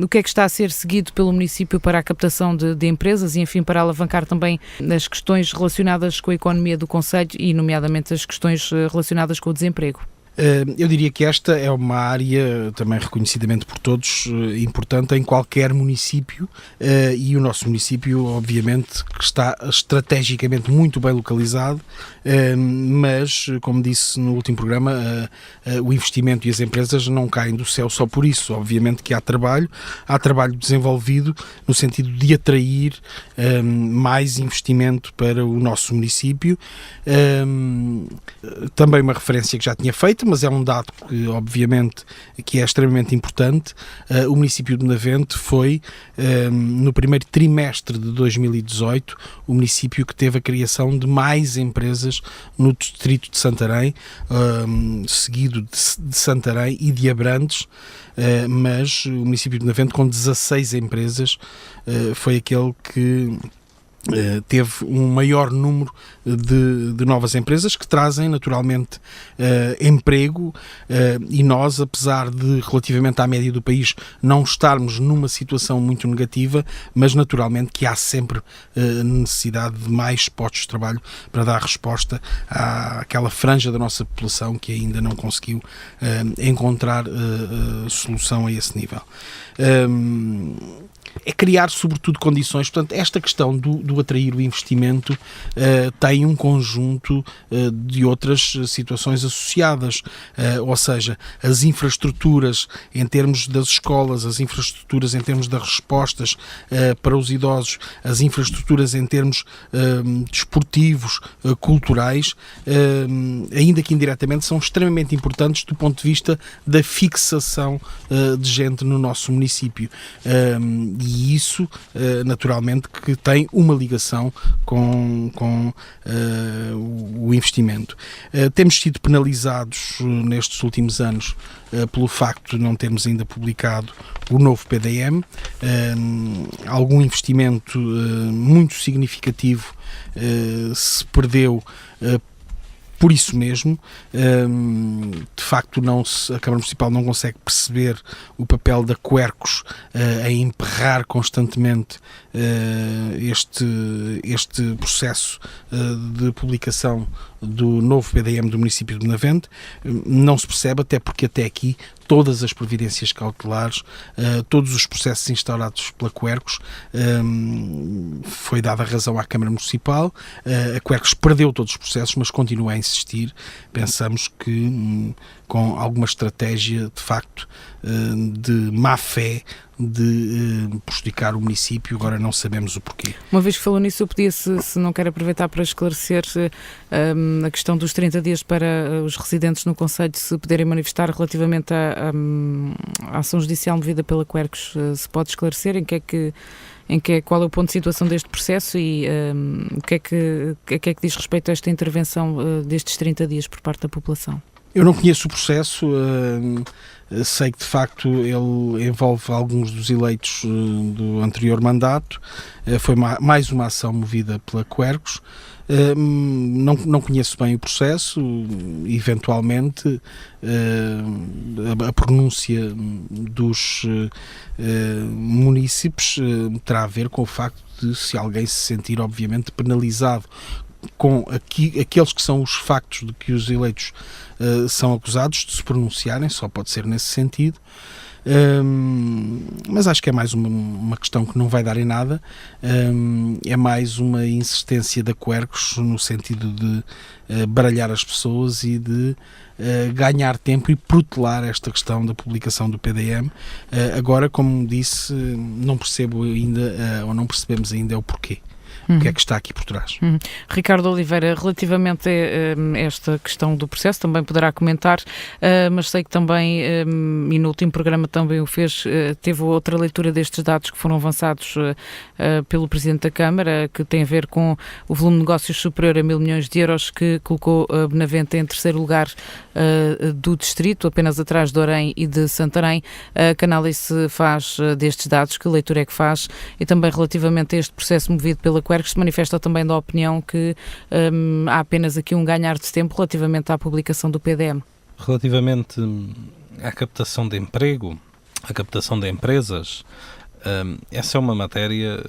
o que é que está a ser seguido pelo município para a captação de empresas e, enfim, para alavancar também as questões relacionadas com a economia do concelho e, nomeadamente, as questões relacionadas com o desemprego? Eu diria que esta é uma área também reconhecidamente por todos importante em qualquer município, e o nosso município obviamente que está estrategicamente muito bem localizado, mas como disse no último programa, o investimento e as empresas não caem do céu só por isso. Obviamente que há trabalho desenvolvido no sentido de atrair mais investimento para o nosso município. Também uma referência que já tinha feito, mas é um dado que obviamente que é extremamente importante. O município de Benavente foi, no primeiro trimestre de 2018, o município que teve a criação de mais empresas no distrito de Santarém, seguido de Santarém e de Abrantes, mas o município de Benavente, com 16 empresas, foi aquele que teve um maior número de novas empresas que trazem naturalmente emprego, e nós, apesar de relativamente à média do país não estarmos numa situação muito negativa, mas naturalmente que há sempre necessidade de mais postos de trabalho para dar resposta àquela franja da nossa população que ainda não conseguiu encontrar solução a esse nível. é criar sobretudo condições. Portanto, esta questão do atrair o investimento tem um conjunto de outras situações associadas, ou seja, as infraestruturas em termos das escolas, as infraestruturas em termos das respostas para os idosos, as infraestruturas em termos desportivos, culturais, ainda que indiretamente, são extremamente importantes do ponto de vista da fixação de gente no nosso município. E isso, naturalmente, que tem uma ligação com o investimento. Temos sido penalizados nestes últimos anos pelo facto de não termos ainda publicado o novo PDM. Algum investimento muito significativo se perdeu por isso mesmo. De facto, a Câmara Municipal não consegue perceber o papel da Quercus em emperrar constantemente este processo de publicação do novo PDM do município de Benavente. Não se percebe, até porque até aqui todas as providências cautelares, todos os processos instaurados pela Quercus, foi dada razão à Câmara Municipal. A Quercus perdeu todos os processos, mas continua a insistir. Pensamos que com alguma estratégia, de facto, de má fé, de prejudicar o município, agora não sabemos o porquê. Uma vez que falou nisso, eu pedia se não quer aproveitar para esclarecer a questão dos 30 dias para os residentes no concelho se poderem manifestar relativamente à ação judicial movida pela Quercus. Se pode esclarecer qual é o ponto de situação deste processo e o que é que diz respeito a esta intervenção destes 30 dias por parte da população? Eu não conheço o processo, sei que de facto ele envolve alguns dos eleitos do anterior mandato, foi mais uma ação movida pela Quercus. Não conheço bem o processo, eventualmente a pronúncia dos munícipes terá a ver com o facto de, se alguém se sentir obviamente penalizado com aqueles que são os factos de que os eleitos são acusados, de se pronunciarem, só pode ser nesse sentido. Mas acho que é mais uma questão que não vai dar em nada. É mais uma insistência da Quercus no sentido de baralhar as pessoas e de ganhar tempo e protelar esta questão da publicação do PDM. Agora, como disse, não percebo ainda, ou não percebemos ainda, o porquê. O que é que está aqui por trás? Ricardo Oliveira, relativamente a esta questão do processo, também poderá comentar, mas sei que também, e no último programa também o fez, teve outra leitura destes dados que foram avançados pelo Presidente da Câmara, que tem a ver com o volume de negócios superior a 1.000 milhões de euros, que colocou Benavente em terceiro lugar do distrito, apenas atrás de Orem e de Santarém. Que análise faz destes dados? Que leitura é que faz? E também relativamente a este processo movido pela Quercus, se manifesta também da opinião que há apenas aqui um ganhar de tempo relativamente à publicação do PDM. Relativamente à captação de emprego, à captação de empresas, essa é uma matéria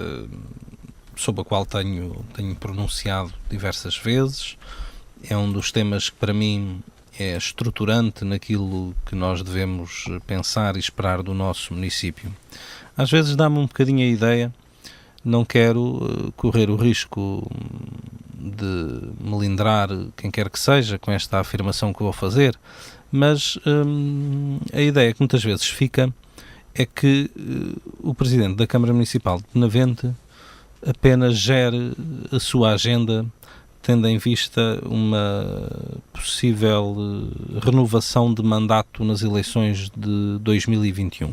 sobre a qual tenho pronunciado diversas vezes. É um dos temas que para mim é estruturante naquilo que nós devemos pensar e esperar do nosso município. Às vezes dá-me um bocadinho a ideia, não quero correr o risco de melindrar quem quer que seja com esta afirmação que vou fazer, mas a ideia que muitas vezes fica é que o Presidente da Câmara Municipal de Benavente apenas gere a sua agenda tendo em vista uma possível renovação de mandato nas eleições de 2021.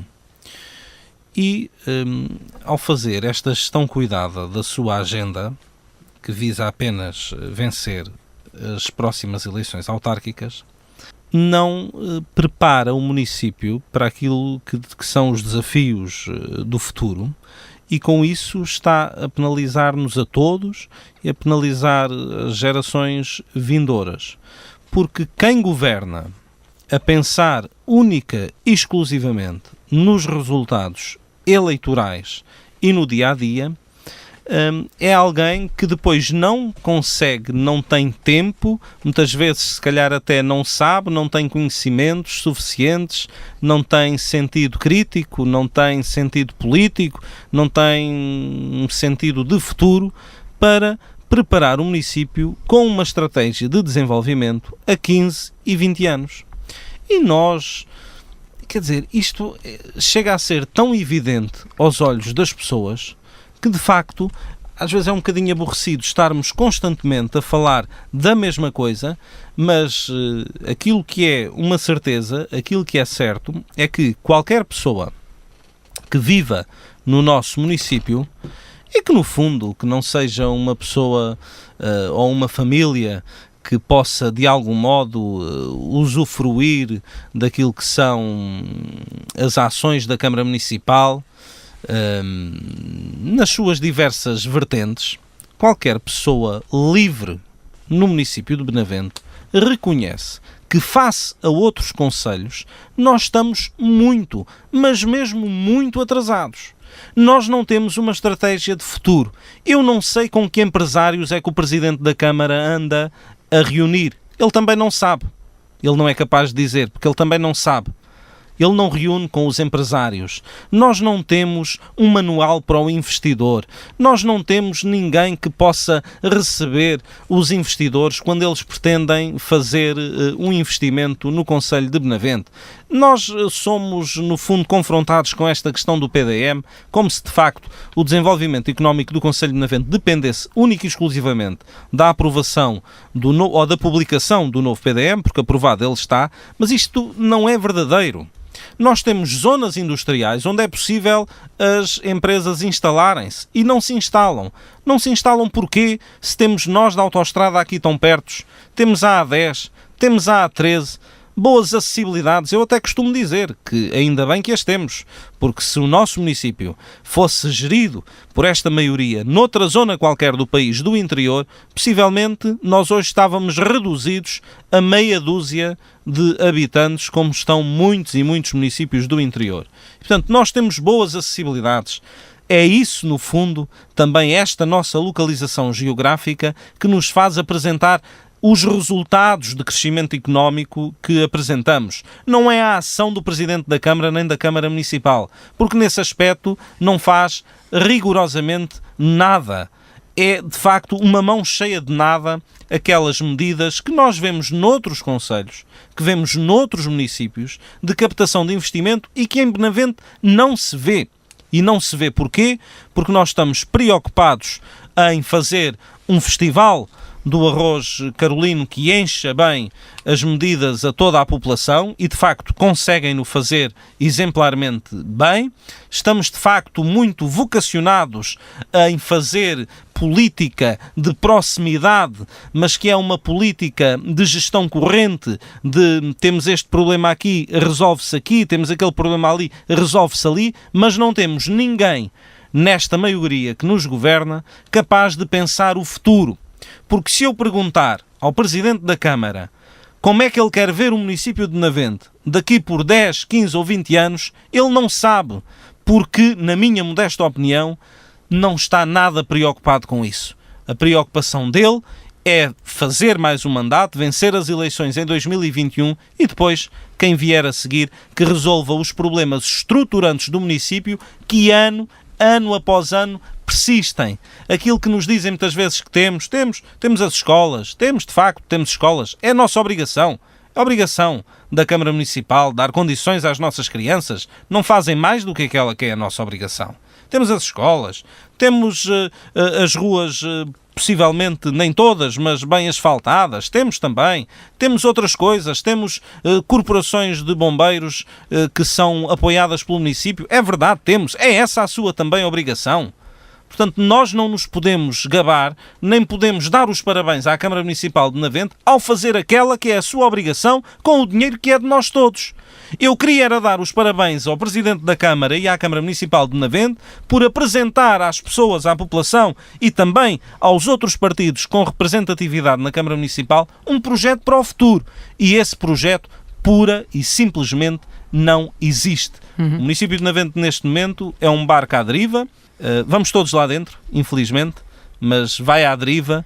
E, ao fazer esta gestão cuidada da sua agenda, que visa apenas vencer as próximas eleições autárquicas, não prepara o município para aquilo que são os desafios do futuro, e com isso está a penalizar-nos a todos e a penalizar as gerações vindouras. Porque quem governa a pensar única e exclusivamente nos resultados eleitorais e no dia-a-dia, é alguém que depois não consegue, não tem tempo, muitas vezes se calhar até não sabe, não tem conhecimentos suficientes, não tem sentido crítico, não tem sentido político, não tem um sentido de futuro para preparar o município com uma estratégia de desenvolvimento a 15 e 20 anos. E nós, quer dizer, isto chega a ser tão evidente aos olhos das pessoas que, de facto, às vezes é um bocadinho aborrecido estarmos constantemente a falar da mesma coisa, mas aquilo que é uma certeza, aquilo que é certo, é que qualquer pessoa que viva no nosso município e que, no fundo, que não seja uma pessoa ou uma família que possa, de algum modo, usufruir daquilo que são as ações da Câmara Municipal, nas suas diversas vertentes, qualquer pessoa livre no município de Benavente reconhece que, face a outros concelhos, nós estamos muito, mas mesmo muito atrasados. Nós não temos uma estratégia de futuro. Eu não sei com que empresários é que o Presidente da Câmara anda a reunir. Ele também não sabe. Ele não é capaz de dizer, porque ele também não sabe. Ele não reúne com os empresários. Nós não temos um manual para o investidor. Nós não temos ninguém que possa receber os investidores quando eles pretendem fazer um investimento no concelho de Benavente. Nós somos, no fundo, confrontados com esta questão do PDM, como se, de facto, o desenvolvimento económico do concelho de Benavente dependesse única e exclusivamente da aprovação ou da publicação do novo PDM, porque aprovado ele está, mas isto não é verdadeiro. Nós temos zonas industriais onde é possível as empresas instalarem-se e não se instalam. Não se instalam porquê? Se temos nós da autoestrada aqui tão perto, temos a A10, temos a A13, boas acessibilidades. Eu até costumo dizer que ainda bem que as temos, porque se o nosso município fosse gerido por esta maioria noutra zona qualquer do país, do interior, possivelmente nós hoje estávamos reduzidos a meia dúzia de habitantes, como estão muitos e muitos municípios do interior. Portanto, nós temos boas acessibilidades. É isso, no fundo, também esta nossa localização geográfica que nos faz apresentar os resultados de crescimento económico que apresentamos. Não é a ação do Presidente da Câmara nem da Câmara Municipal, porque nesse aspecto não faz rigorosamente nada. É, de facto, uma mão cheia de nada aquelas medidas que nós vemos noutros concelhos, que vemos noutros municípios, de captação de investimento e que em Benavente não se vê. E não se vê porquê? Porque nós estamos preocupados em fazer um festival do arroz carolino que encha bem as medidas a toda a população e, de facto, conseguem-no fazer exemplarmente bem. Estamos, de facto, muito vocacionados em fazer política de proximidade, mas que é uma política de gestão corrente, de temos este problema aqui, resolve-se aqui, temos aquele problema ali, resolve-se ali, mas não temos ninguém nesta maioria que nos governa capaz de pensar o futuro. Porque se eu perguntar ao Presidente da Câmara como é que ele quer ver o município de Benavente daqui por 10, 15 ou 20 anos, ele não sabe, porque, na minha modesta opinião, não está nada preocupado com isso. A preocupação dele é fazer mais um mandato, vencer as eleições em 2021 e depois, quem vier a seguir, que resolva os problemas estruturantes do município que ano após ano persistem. Aquilo que nos dizem muitas vezes que temos as escolas, temos escolas, é a nossa obrigação. É a obrigação da Câmara Municipal dar condições às nossas crianças. Não fazem mais do que aquela que é a nossa obrigação. Temos as escolas, temos as ruas, possivelmente nem todas, mas bem asfaltadas, temos outras coisas, temos corporações de bombeiros que são apoiadas pelo município, é verdade, é essa a sua também obrigação. Portanto, nós não nos podemos gabar, nem podemos dar os parabéns à Câmara Municipal de Benavente ao fazer aquela que é a sua obrigação com o dinheiro que é de nós todos. Eu queria era dar os parabéns ao Presidente da Câmara e à Câmara Municipal de Benavente por apresentar às pessoas, à população e também aos outros partidos com representatividade na Câmara Municipal um projeto para o futuro. E esse projeto, pura e simplesmente, não existe. O município de Benavente, neste momento, é um barco à deriva. Vamos todos lá dentro, infelizmente, mas vai à deriva,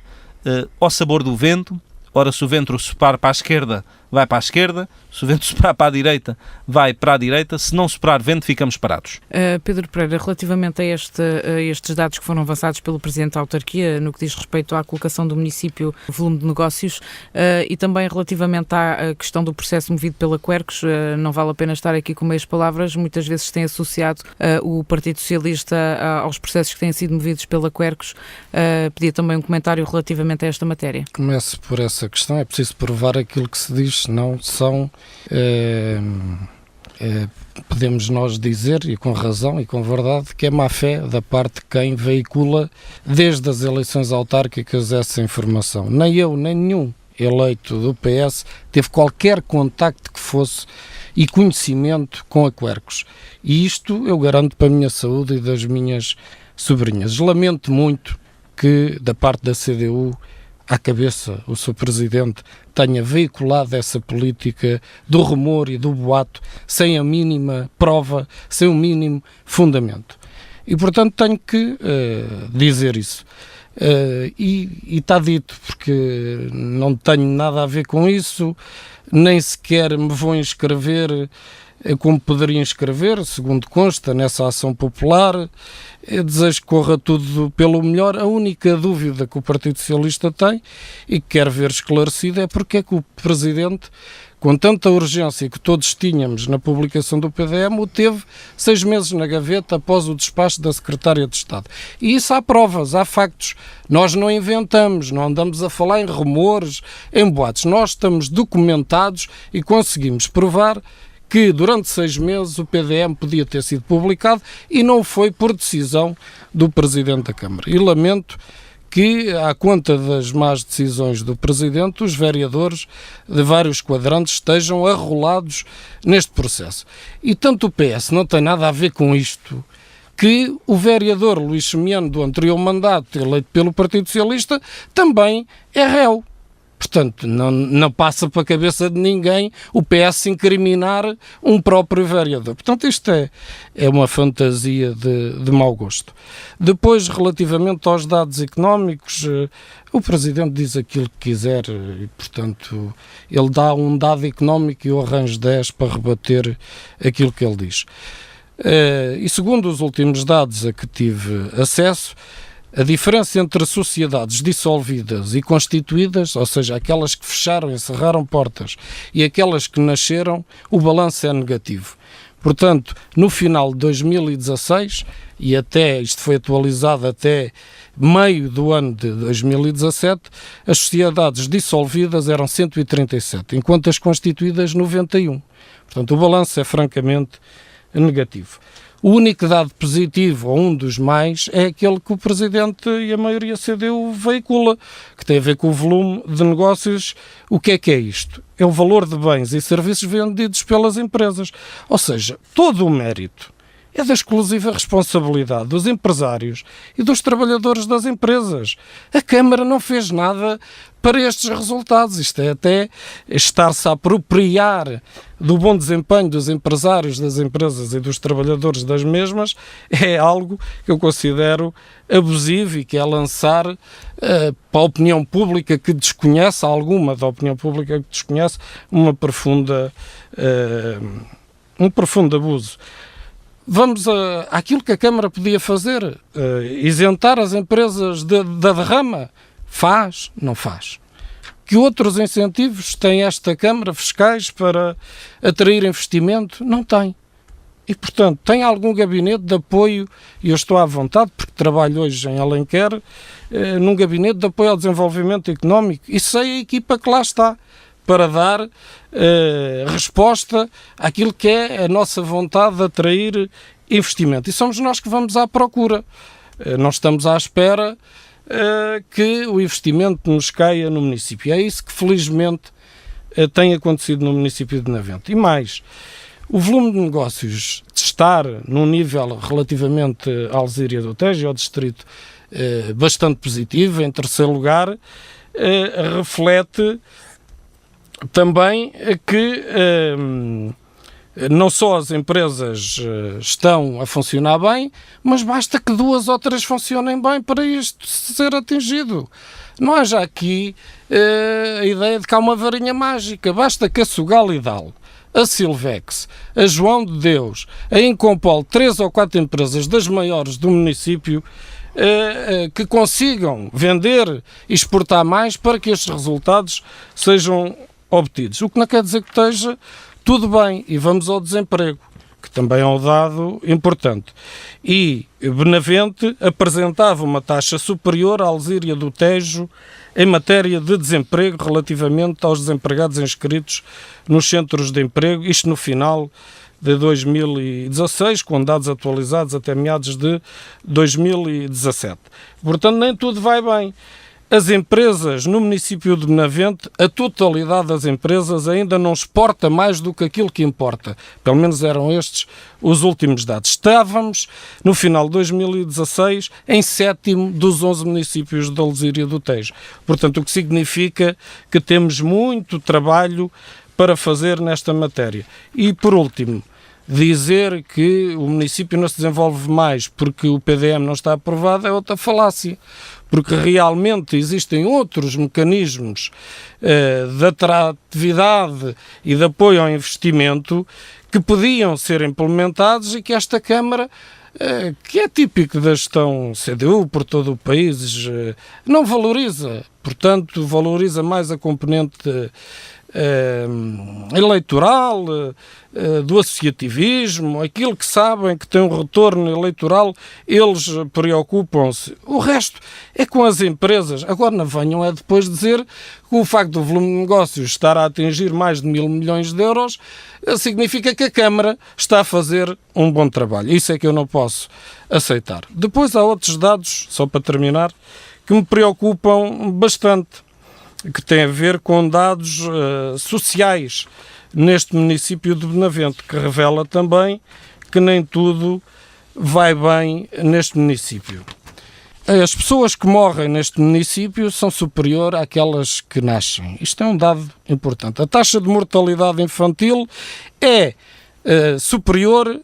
ao sabor do vento. Ora, se o vento soprar para a esquerda, vai para a esquerda. Se o vento soprar para a direita, vai para a direita. Se não soprar vento, ficamos parados. Pedro Pereira, relativamente a estes dados que foram avançados pelo Presidente da Autarquia, no que diz respeito à colocação do município, volume de negócios, e também relativamente à questão do processo movido pela Quercus, não vale a pena estar aqui com meias palavras, muitas vezes tem associado o Partido Socialista aos processos que têm sido movidos pela Quercus. Pedia também um comentário relativamente a esta matéria. Começo por essa questão. É preciso provar aquilo que se diz, não são... podemos nós dizer, e com razão e com verdade, que é má-fé da parte de quem veicula desde as eleições autárquicas essa informação. Nem eu, nem nenhum eleito do PS teve qualquer contacto que fosse e conhecimento com a Quercus. E isto eu garanto para a minha saúde e das minhas sobrinhas. Lamento muito que, da parte da CDU, à cabeça, o seu Presidente tenha veiculado essa política do rumor e do boato sem a mínima prova, sem o mínimo fundamento. E, portanto, tenho que dizer isso. E está dito, porque não tenho nada a ver com isso, nem sequer me vou inscrever como poderia inscrever, segundo consta, nessa ação popular. Eu desejo que corra tudo pelo melhor. A única dúvida que o Partido Socialista tem e que quer ver esclarecida é porque é que o Presidente, com tanta urgência que todos tínhamos na publicação do PDM, o teve 6 meses na gaveta após o despacho da Secretária de Estado. E isso há provas, há factos. Nós não inventamos, não andamos a falar em rumores, em boatos. Nós estamos documentados e conseguimos provar que durante 6 meses o PDM podia ter sido publicado e não foi por decisão do Presidente da Câmara. E lamento que, à conta das más decisões do Presidente, os vereadores de vários quadrantes estejam arrolados neste processo. E tanto o PS não tem nada a ver com isto, que o vereador Luís Semiano, do anterior mandato, eleito pelo Partido Socialista, também é réu. Portanto, não passa para a cabeça de ninguém o PS incriminar um próprio vereador. Portanto, isto é uma fantasia de mau gosto. Depois, relativamente aos dados económicos, o Presidente diz aquilo que quiser e, portanto, ele dá um dado económico e eu arranjo 10 para rebater aquilo que ele diz. E segundo os últimos dados a que tive acesso, a diferença entre sociedades dissolvidas e constituídas, ou seja, aquelas que fecharam e encerraram portas, e aquelas que nasceram, o balanço é negativo. Portanto, no final de 2016, e até isto foi atualizado até meio do ano de 2017, as sociedades dissolvidas eram 137, enquanto as constituídas 91. Portanto, o balanço é francamente negativo. O único dado positivo, ou um dos mais, é aquele que o Presidente e a maioria CDU veicula, que tem a ver com o volume de negócios. O que é isto? É o valor de bens e serviços vendidos pelas empresas. Ou seja, todo o mérito é da exclusiva responsabilidade dos empresários e dos trabalhadores das empresas. A Câmara não fez nada para estes resultados. Isto é até estar-se a apropriar do bom desempenho dos empresários, das empresas e dos trabalhadores das mesmas, é algo que eu considero abusivo e que é lançar para a opinião pública que desconhece, alguma da opinião pública que desconhece, um profundo abuso. Vamos àquilo que a Câmara podia fazer, isentar as empresas da derrama. Faz? Não faz. Que outros incentivos tem esta Câmara fiscais para atrair investimento? Não tem. E, portanto, tem algum gabinete de apoio, e eu estou à vontade, porque trabalho hoje em Alenquer, num gabinete de apoio ao desenvolvimento económico, e sei a equipa que lá está, para dar resposta àquilo que é a nossa vontade de atrair investimento. E somos nós que vamos à procura. Não estamos à espera que o investimento nos caia no município. É isso que, felizmente, tem acontecido no município de Navente. E mais, o volume de negócios de estar num nível relativamente à Alzíria do Tejo, ao distrito, bastante positivo, em terceiro lugar, reflete também que não só as empresas estão a funcionar bem, mas basta que 2 ou 3 funcionem bem para isto ser atingido. Não haja aqui a ideia de que há uma varinha mágica. Basta que a Sugalidal, a Silvex, a João de Deus, a Incompol, 3 ou 4 empresas das maiores do município que consigam vender e exportar mais para que estes resultados sejam obtidos. O que não quer dizer que esteja tudo bem. E vamos ao desemprego, que também é um dado importante. E Benavente apresentava uma taxa superior à Alzíria do Tejo em matéria de desemprego relativamente aos desempregados inscritos nos centros de emprego, isto no final de 2016, com dados atualizados até meados de 2017. Portanto, nem tudo vai bem. As empresas no município de Benavente, a totalidade das empresas ainda não exporta mais do que aquilo que importa. Pelo menos eram estes os últimos dados. Estávamos, no final de 2016, em 7º dos 11 municípios da Alzíria do Tejo. Portanto, o que significa que temos muito trabalho para fazer nesta matéria. E, por último, dizer que o município não se desenvolve mais porque o PDM não está aprovado é outra falácia, porque realmente existem outros mecanismos de atratividade e de apoio ao investimento que podiam ser implementados e que esta Câmara, que é típico da gestão CDU por todo o país, não valoriza. Portanto, valoriza mais a componente eleitoral, do associativismo, aquilo que sabem que tem um retorno eleitoral, eles preocupam-se. O resto é com as empresas. Agora não venham depois dizer que o facto do volume de negócios estar a atingir mais de 1.000 milhões de euros significa que a Câmara está a fazer um bom trabalho. Isso é que eu não posso aceitar. Depois há outros dados, só para terminar, que me preocupam bastante, que tem a ver com dados sociais neste município de Benavente, que revela também que nem tudo vai bem neste município. As pessoas que morrem neste município são superior àquelas que nascem. Isto é um dado importante. A taxa de mortalidade infantil é superior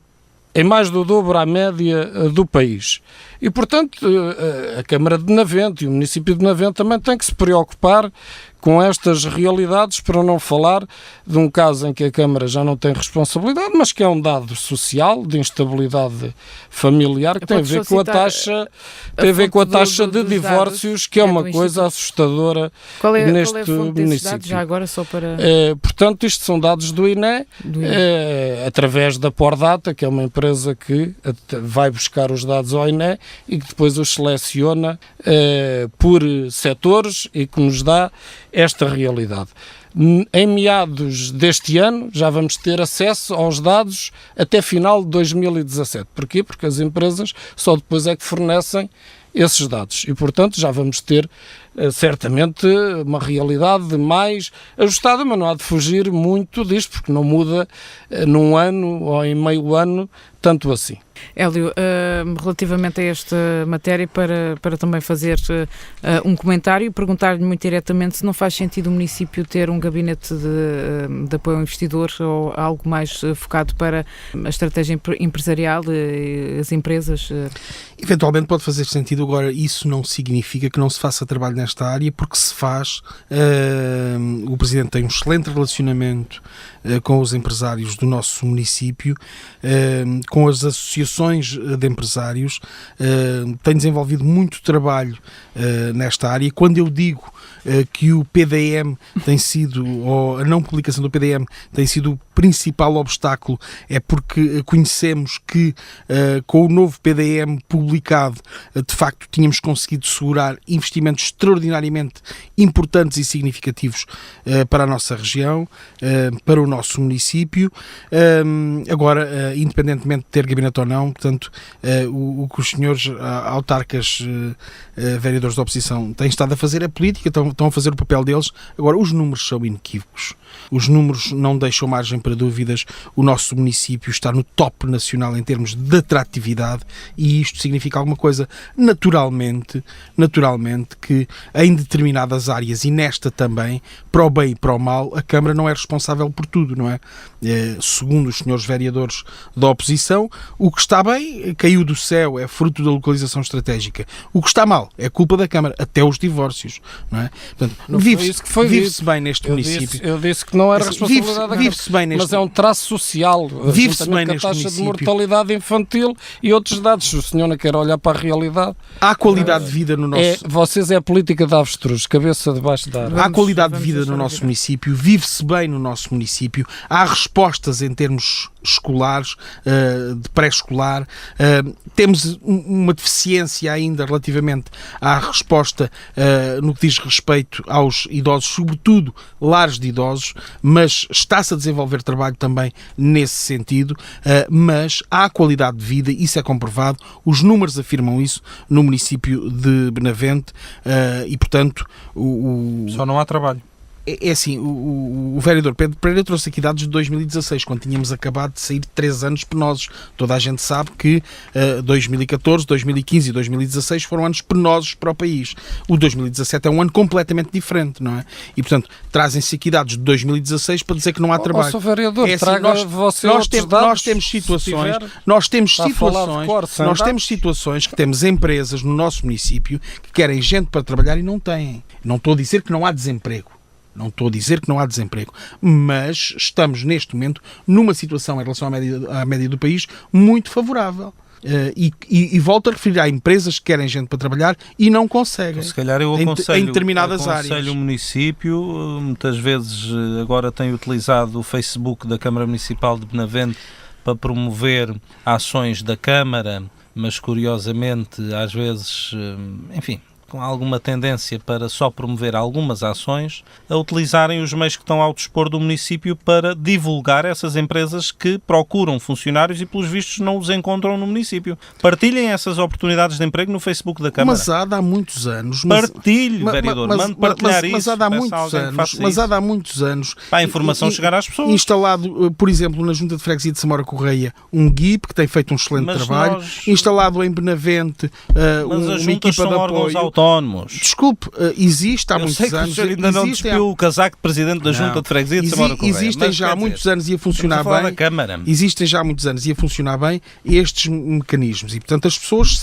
em mais do dobro à média do país. E, portanto, a Câmara de Benavente e o município de Benavente também têm que se preocupar com estas realidades, para não falar de um caso em que a Câmara já não tem responsabilidade, mas que é um dado social, de instabilidade familiar, que tem a ver com a taxa, de divórcios, que é uma coisa assustadora neste município. Já agora, só para... Portanto, isto são dados do INE, através da Pordata, que é uma empresa que vai buscar os dados ao INE e que depois os seleciona por setores e que nos dá esta realidade. Em meados deste ano já vamos ter acesso aos dados até final de 2017. Porquê? Porque as empresas só depois é que fornecem esses dados e, portanto, já vamos ter certamente uma realidade mais ajustada, mas não há de fugir muito disto, porque não muda num ano ou em meio ano tanto assim. Hélio, relativamente a esta matéria, para também fazer um comentário e perguntar-lhe muito diretamente se não faz sentido o município ter um gabinete de apoio ao investidor ou algo mais focado para a estratégia empresarial e as empresas. Eventualmente pode fazer sentido. Agora, isso não significa que não se faça trabalho nesta área, porque se faz. O Presidente tem um excelente relacionamento com os empresários do nosso município, com as associações de empresários, tem desenvolvido muito trabalho nesta área. Quando eu digo que o PDM tem sido, ou a não publicação do PDM tem sido o principal obstáculo, é porque conhecemos que com o novo PDM publicado, de facto tínhamos conseguido segurar investimentos extraordinariamente importantes e significativos para a nossa região, para o nosso município. Agora, independentemente de ter gabinete ou não, oposição, portanto, o que os senhores autarcas, vereadores da oposição, têm estado a fazer é política, estão a fazer o papel deles. Agora, os números são inequívocos. Os números não deixam margem para dúvidas. O nosso município está no top nacional em termos de atratividade e isto significa alguma coisa. Naturalmente que em determinadas áreas e nesta também, para o bem e para o mal, a Câmara não é responsável por tudo, não é? Segundo os senhores vereadores da oposição, o que está bem caiu do céu, é fruto da localização estratégica. O que está mal é culpa da Câmara, até os divórcios, não é? Portanto, vive-se bem neste município. Eu disse que não era responsabilidade da Câmara, mas é um traço social. Vive-se bem neste taxa município. De mortalidade infantil e outros dados. Se o senhor não quer olhar para a realidade... Há qualidade de vida no nosso... Vocês é a política de avestruz, cabeça debaixo da água. Há qualidade de vida no nosso município, vive-se bem no nosso município, há respostas em termos escolares, de pré-escolar, temos uma deficiência ainda relativamente à resposta no que diz respeito aos idosos, sobretudo lares de idosos, mas está-se a desenvolver trabalho também nesse sentido, mas há qualidade de vida, isso é comprovado, os números afirmam isso no município de Benavente e, portanto... Só não há trabalho. É assim, o vereador Pedro Pereira trouxe aqui dados de 2016, quando tínhamos acabado de sair de 3 anos penosos. Toda a gente sabe que 2014, 2015 e 2016 foram anos penosos para o país. O 2017 é um ano completamente diferente, não é? E, portanto, trazem-se aqui dados de 2016 para dizer que não há trabalho. Sr. vereador, é assim, traga você outros dados. Nós temos situações que temos empresas no nosso município que querem gente para trabalhar e não têm. Não estou a dizer que não há desemprego. Mas estamos neste momento numa situação em relação à média do país muito favorável. E volto a referir, há empresas que querem gente para trabalhar e não conseguem. Se calhar eu aconselho, em determinadas áreas. O município, muitas vezes agora tem utilizado o Facebook da Câmara Municipal de Benavente para promover ações da Câmara, mas curiosamente às vezes, enfim, com alguma tendência para só promover algumas ações, a utilizarem os meios que estão ao dispor do município para divulgar essas empresas que procuram funcionários e, pelos vistos, não os encontram no município. Partilhem essas oportunidades de emprego no Facebook da Câmara. Mas há muitos anos... Partilhe, vereador, mande partilhar isso. Mas há muitos anos... Para a informação chegar às pessoas. Instalado, por exemplo, na Junta de Freguesia de Samora Correia, um GIP, que tem feito um excelente trabalho. Instalado em Benavente, uma equipa de apoio. Desculpe, existe há muitos anos. Eu sei que o senhor ainda não despiu o casaco de Presidente da Junta de Freguesia de Samora Correia. Existem já há muitos anos e a funcionar bem. Existem já há muitos anos e a funcionar bem estes mecanismos. E, portanto, as pessoas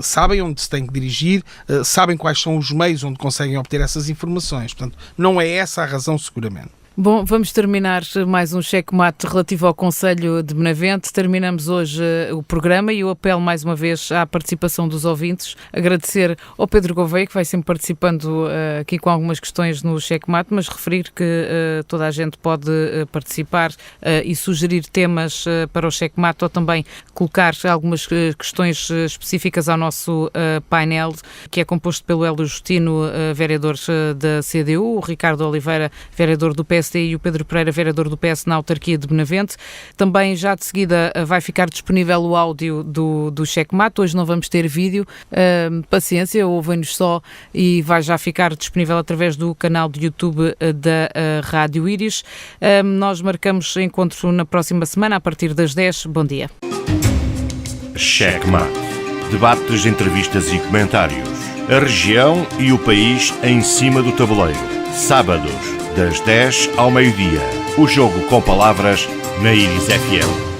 sabem onde se tem que dirigir, sabem quais são os meios onde conseguem obter essas informações. Portanto, não é essa a razão, seguramente. Bom, vamos terminar mais um cheque-mate relativo ao Conselho de Benavente. Terminamos hoje o programa e eu apelo mais uma vez à participação dos ouvintes. Agradecer ao Pedro Gouveia, que vai sempre participando aqui com algumas questões no cheque-mate, mas referir que toda a gente pode participar e sugerir temas para o cheque-mate ou também colocar algumas questões específicas ao nosso painel, que é composto pelo Hélio Justino, vereador da CDU, o Ricardo Oliveira, vereador do PSD, e o Pedro Pereira, vereador do PS na autarquia de Benavente. Também já de seguida vai ficar disponível o áudio do cheque-mate. Hoje não vamos ter vídeo, paciência, ouvem-nos só e vai já ficar disponível através do canal de YouTube da Rádio Íris. Nós marcamos encontro na próxima semana a partir das 10. Bom dia. Cheque-mate. Debates, entrevistas e comentários. A região e o país em cima do tabuleiro. Sábados, das 10 ao meio-dia. O jogo com palavras na Íris FM.